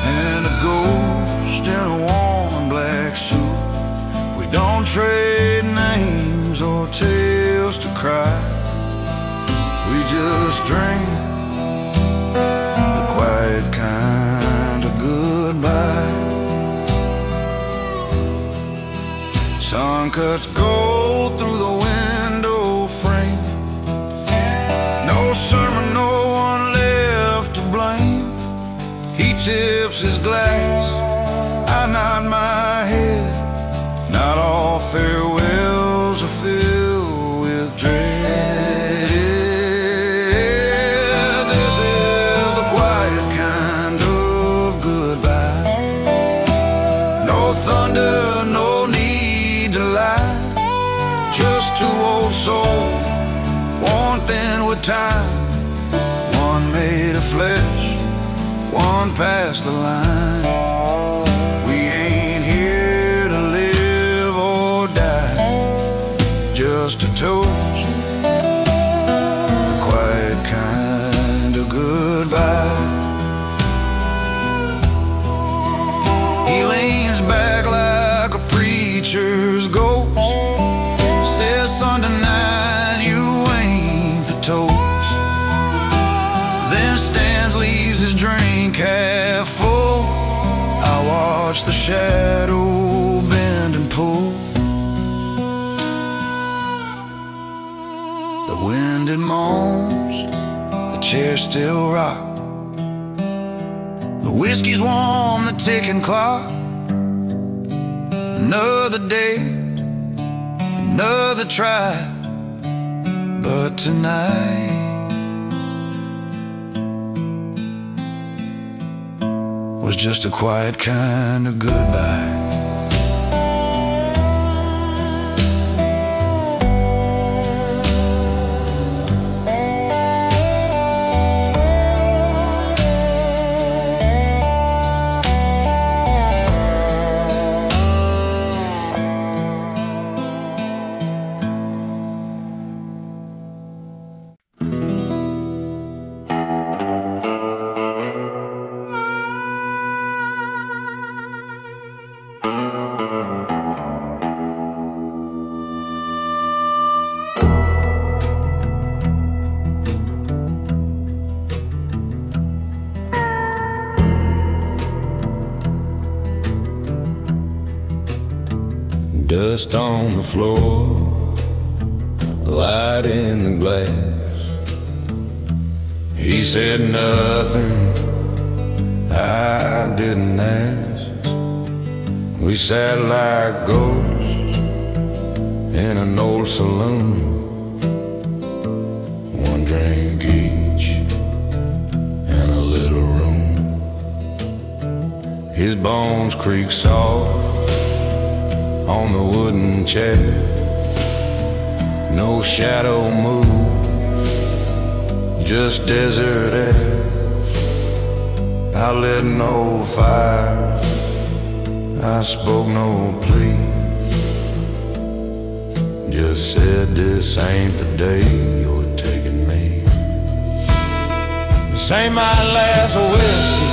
and a ghost in a worn black suit. We don't trade names or tales to cry. We just drink the quiet kind of goodbye. Sun cuts gold through the window frame. No sermon, no one left to blame. He tips his glass, I nod my head. Not all farewells are filled with dread. This is the quiet kind of goodbye. No thunder, no need to lie. Just two old souls, worn thin with time. One made of flesh, one past the line. We ain't here to live or die, just to toast the quiet kind of goodbye. He leans back like a preacher's ghost, says, son, tonight you ain't the toast. Then stands, leaves his drink half full. I watch the shadow bend and pull. The wind it moans, the chair still rock. The whiskey's warm, the ticking clock. Another day, another try, but tonight was just a quiet kind of goodbye. dust on the floor, light in the glass. He said nothing, I didn't ask. We sat like ghosts in an old saloon, one drink each in a little room. His bones creak soft on the wooden chair, no shadow move, just desert air. I lit no fire, I spoke no plea, just said this ain't the day you're taking me. This ain't my last whiskey,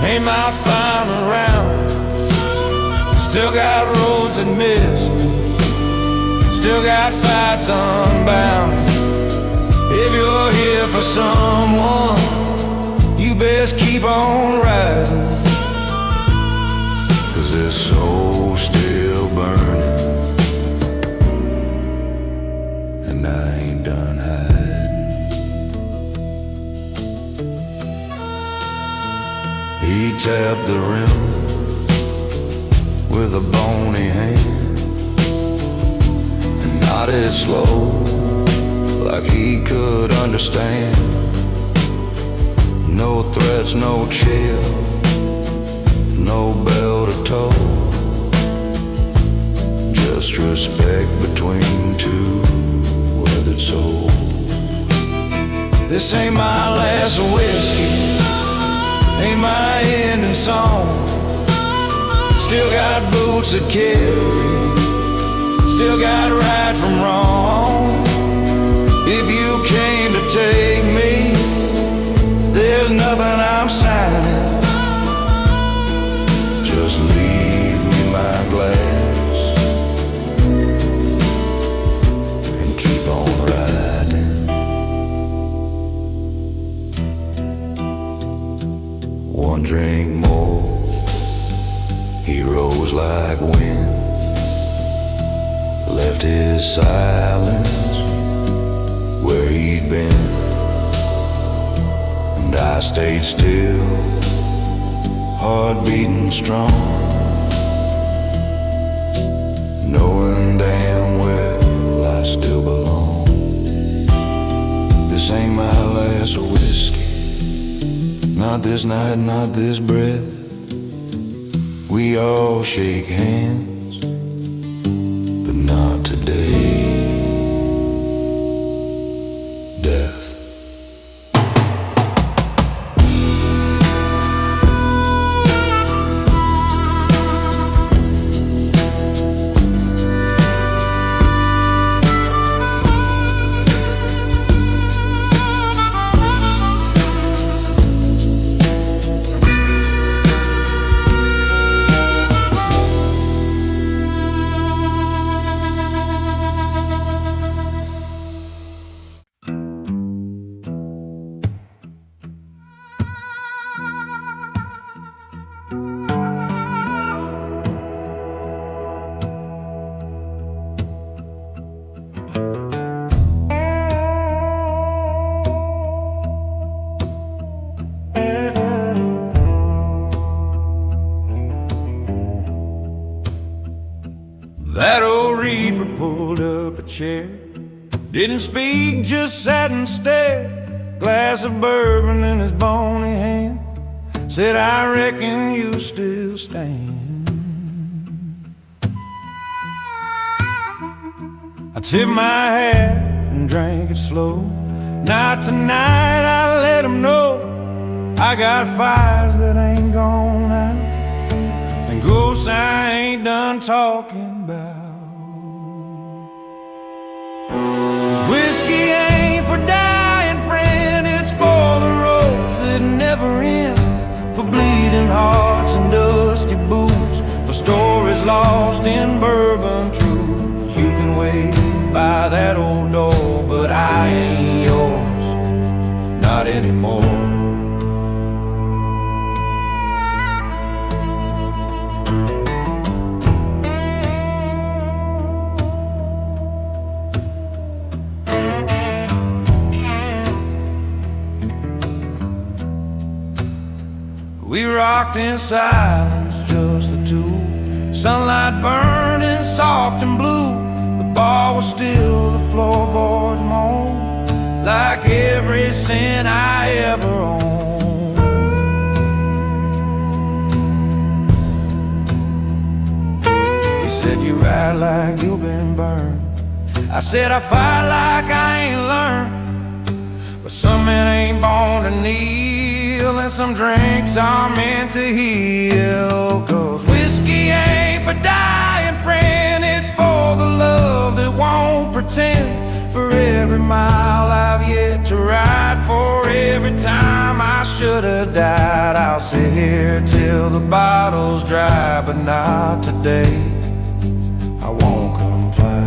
ain't my final round. Still got roads that miss me, still got fights unbound. If you're here for someone, you best keep on riding, 'cause this soul's still burning, and I ain't done hiding. He tapped the rim with a bony hand and nodded slow, like he could understand. No threats, no chill, no bell to toll, just respect between two weathered souls. This ain't my last whiskey, ain't my ending song. Still got boots that carry, still got right from wrong. If you came to take me, there's nothing I'm signing. Just leave me my glass and keep on riding. One drink more, he rose like wind, left his silence where he'd been, and I stayed still, heart beating strong, knowing damn well I still belong. This ain't my last whiskey, not this night, not this breath. We all shake hands, but not today. Death. That old reaper pulled up a chair, didn't speak, just sat and stared. Glass of bourbon in his bony hand, said, I reckon you still stand. I tipped my hat and drank it slow. Not tonight, I let him know I got fires that ain't gone out, and ghosts I ain't done talking about. Whiskey ain't for dying, friend, it's for the roads that never end, for bleeding hearts and dusty boots, for stories lost in bourbon truths. You can wait by that old door, but I ain't yours, not anymore. We rocked in silence, just the two. Sunlight burning soft and blue. The bar was still, the floorboards moan, like every cent I ever owned. He said, you ride like you've been burned. I said, I fight like I ain't learned. But some men ain't born to kneel, and some drinks are meant to heal. 'Cause whiskey ain't for dying, friend, it's for the love that won't pretend. For every mile I've yet to ride, for every time I should have died, I'll sit here till the bottle's dry, but not today. I won't comply.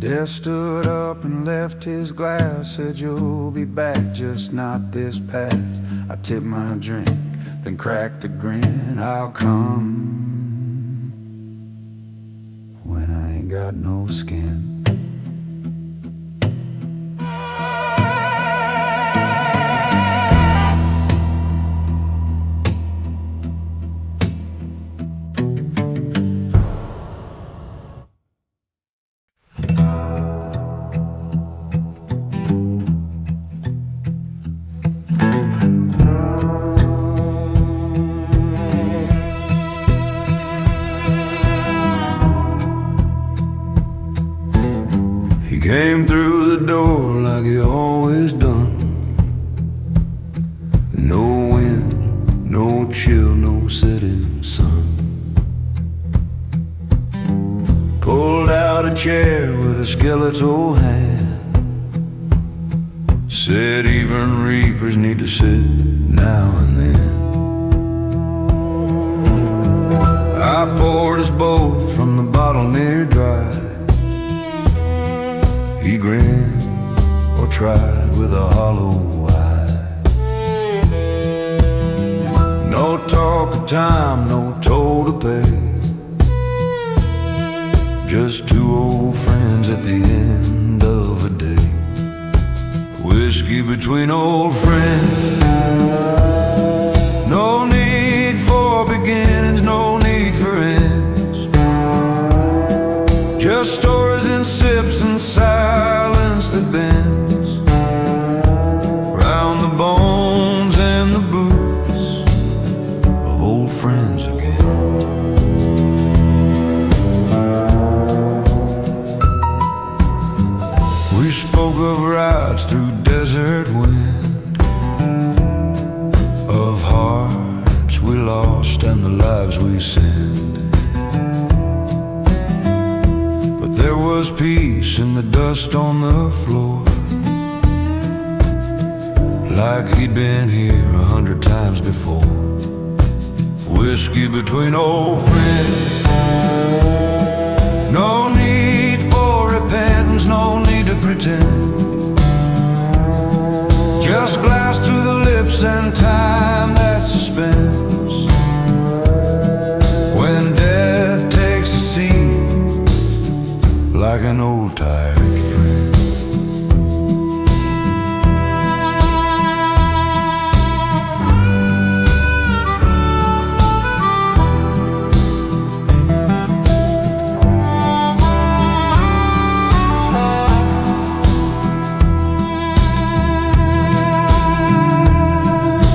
Dad stood up and left his glass, said you'll be back, just not this pass. I tipped my drink, then cracked a grin. I'll come when I ain't got no skin. Came through the door like he always done. No wind, no chill, no setting sun. Pulled out a chair with a skeletal hand. Said even reapers need to sit now and then. I poured us both from the bottle near dry. He grinned or tried with a hollow eye. No talk of time, no toll to pay. Just two old friends at the end of a day. Whiskey between old friends. No need for beginnings, no need for ends. Just stories and sips and silence that bends round the bones and the boots of old friends again. We spoke of rides through desert wind, of hearts we lost and the lives we sent. There was peace in the dust on the floor, like he'd been here 100 times before. Whiskey between old friends. No need for repentance, no need to pretend. Just glass to the lips and time that suspense. When death takes a seat like an old tired friend.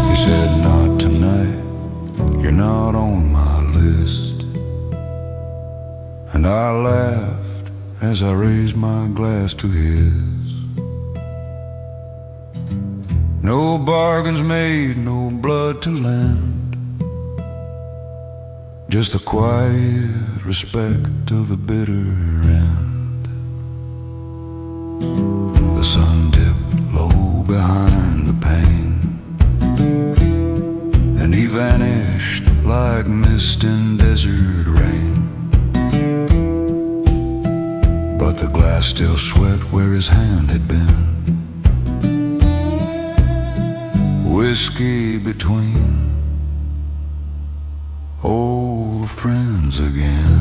He said, not tonight, you're not on my list. And I laughed as I raised my glass to his. No bargains made, no blood to lend. Just the quiet respect of the bitter end. The sun dipped low behind the pane. vanished like mist in desert rain, but the glass still sweat where his hand had been. Whiskey between old friends again.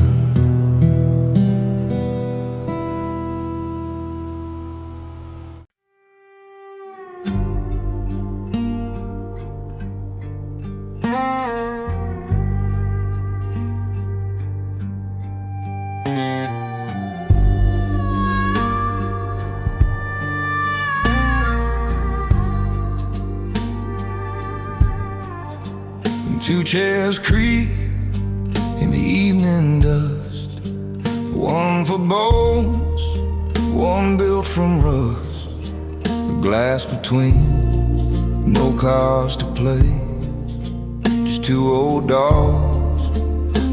Two chairs creak in the evening dust, one for bones, one built from rust. The glass between, no cars to play, just two old dogs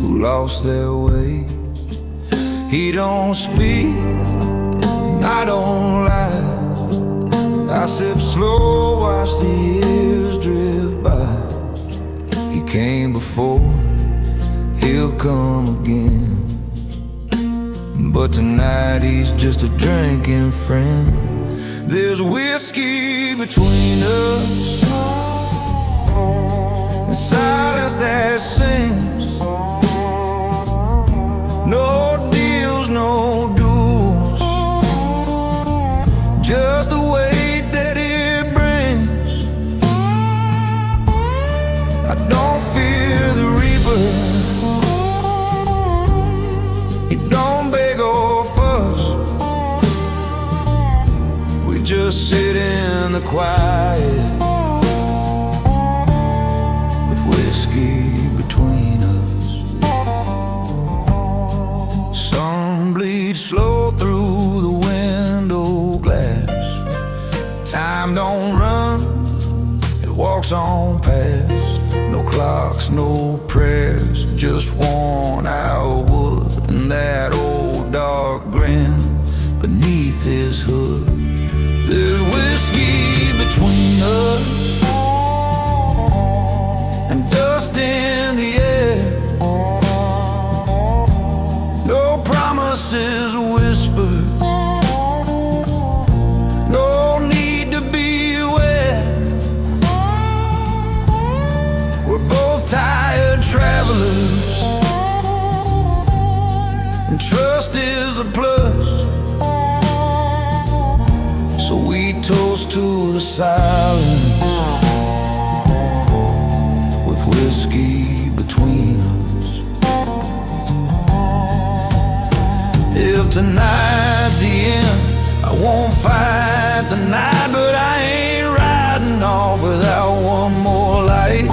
who lost their way. He don't speak and I don't lie. I sip slow, watch the years drift by. He came before, he'll come again, but tonight he's just a drinking friend. There's whiskey between us and silence that sings. No deals, no duels, just the weight that it brings. I don't fear the reaper, he don't beg or fuss. We just sit in the quiet with whiskey between us. Sun bleeds slow through the window glass. Time don't run, it walks on past. No clocks, no prayers, just worn out wood and that old dark grin beneath his hood. There's whiskey between us and dust in the air. No promises whispered, no need to beware. We're both tired travelers, and trust is a plus. So we toast to the silence with whiskey between us. If tonight's the end, I won't fight the night, but I ain't riding off without one more light.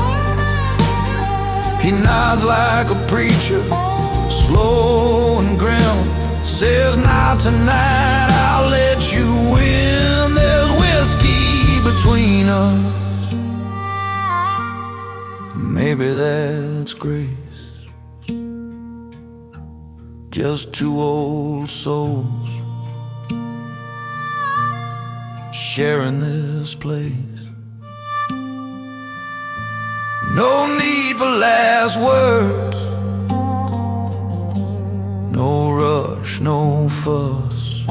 He nods like a preacher, slow and grim, says not tonight, I'll let you in. There's whiskey between us, maybe that's grace. Just two old souls sharing this place. No need for last words, no rush, no fuss,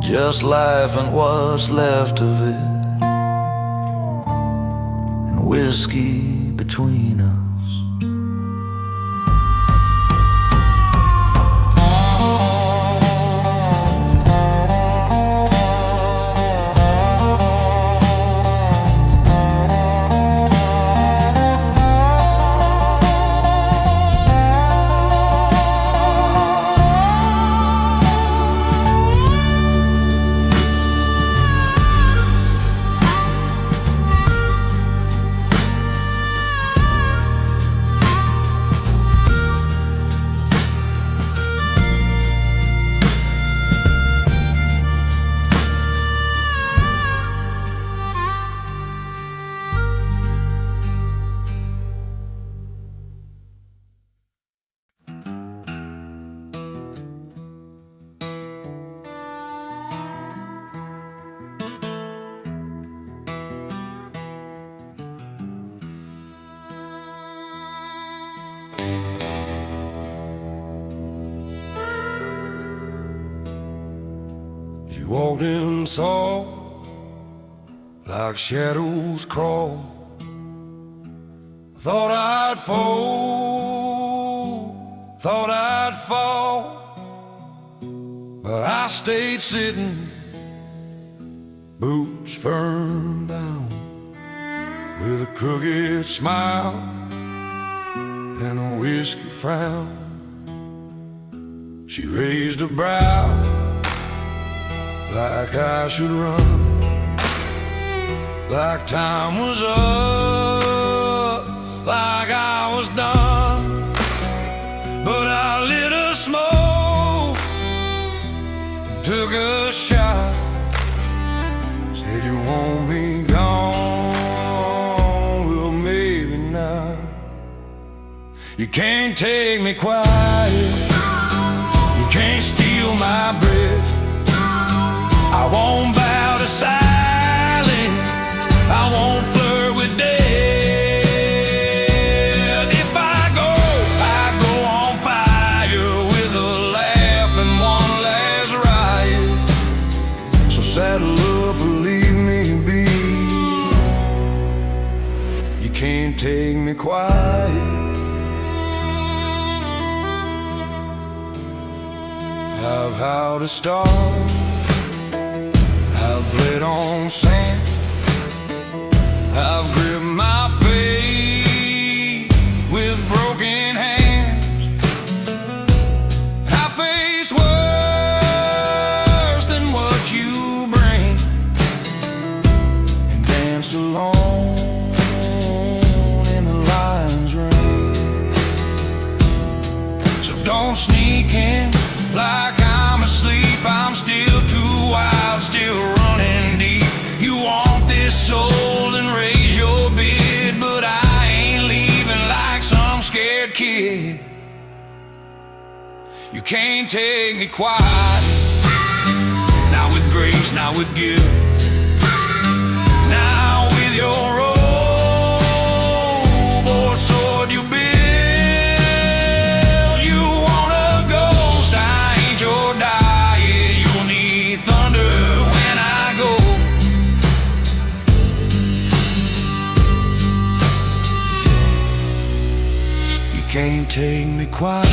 just life and what's left of it, and whiskey between us. walked in soft like shadows crawl. Thought I'd fall, thought I'd fall, but I stayed sitting, boots firm down, with a crooked smile and a whiskey frown. She raised a brow like I should run, like time was up, like I was done. But I lit a smoke, took a shot, said you want me gone, well maybe not. You can't take me quiet, you can't steal my breath. I won't bow to silence, I won't flirt with death. If I go on fire with a laugh and one last riot. So saddle up and leave me be. You can't take me quiet. I've howled a star, I've bled on sand, I've gripped my fate with broken hands. I faced worse than what you bring, and danced alone in the lion's ring. So don't sneak in like I'm asleep, I'm still too wild, still running deep. You want this soul and raise your bid, but I ain't leaving like some scared kid. You can't take me quiet, not with grace, not with guilt, now with your robe or sword you build. You want a ghost, I ain't your diet. You'll need thunder when I go. You can't take me quiet.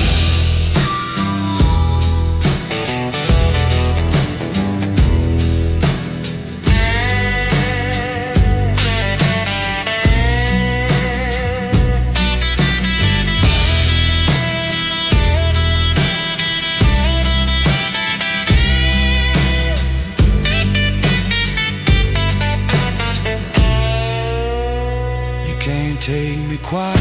You can't take me quiet.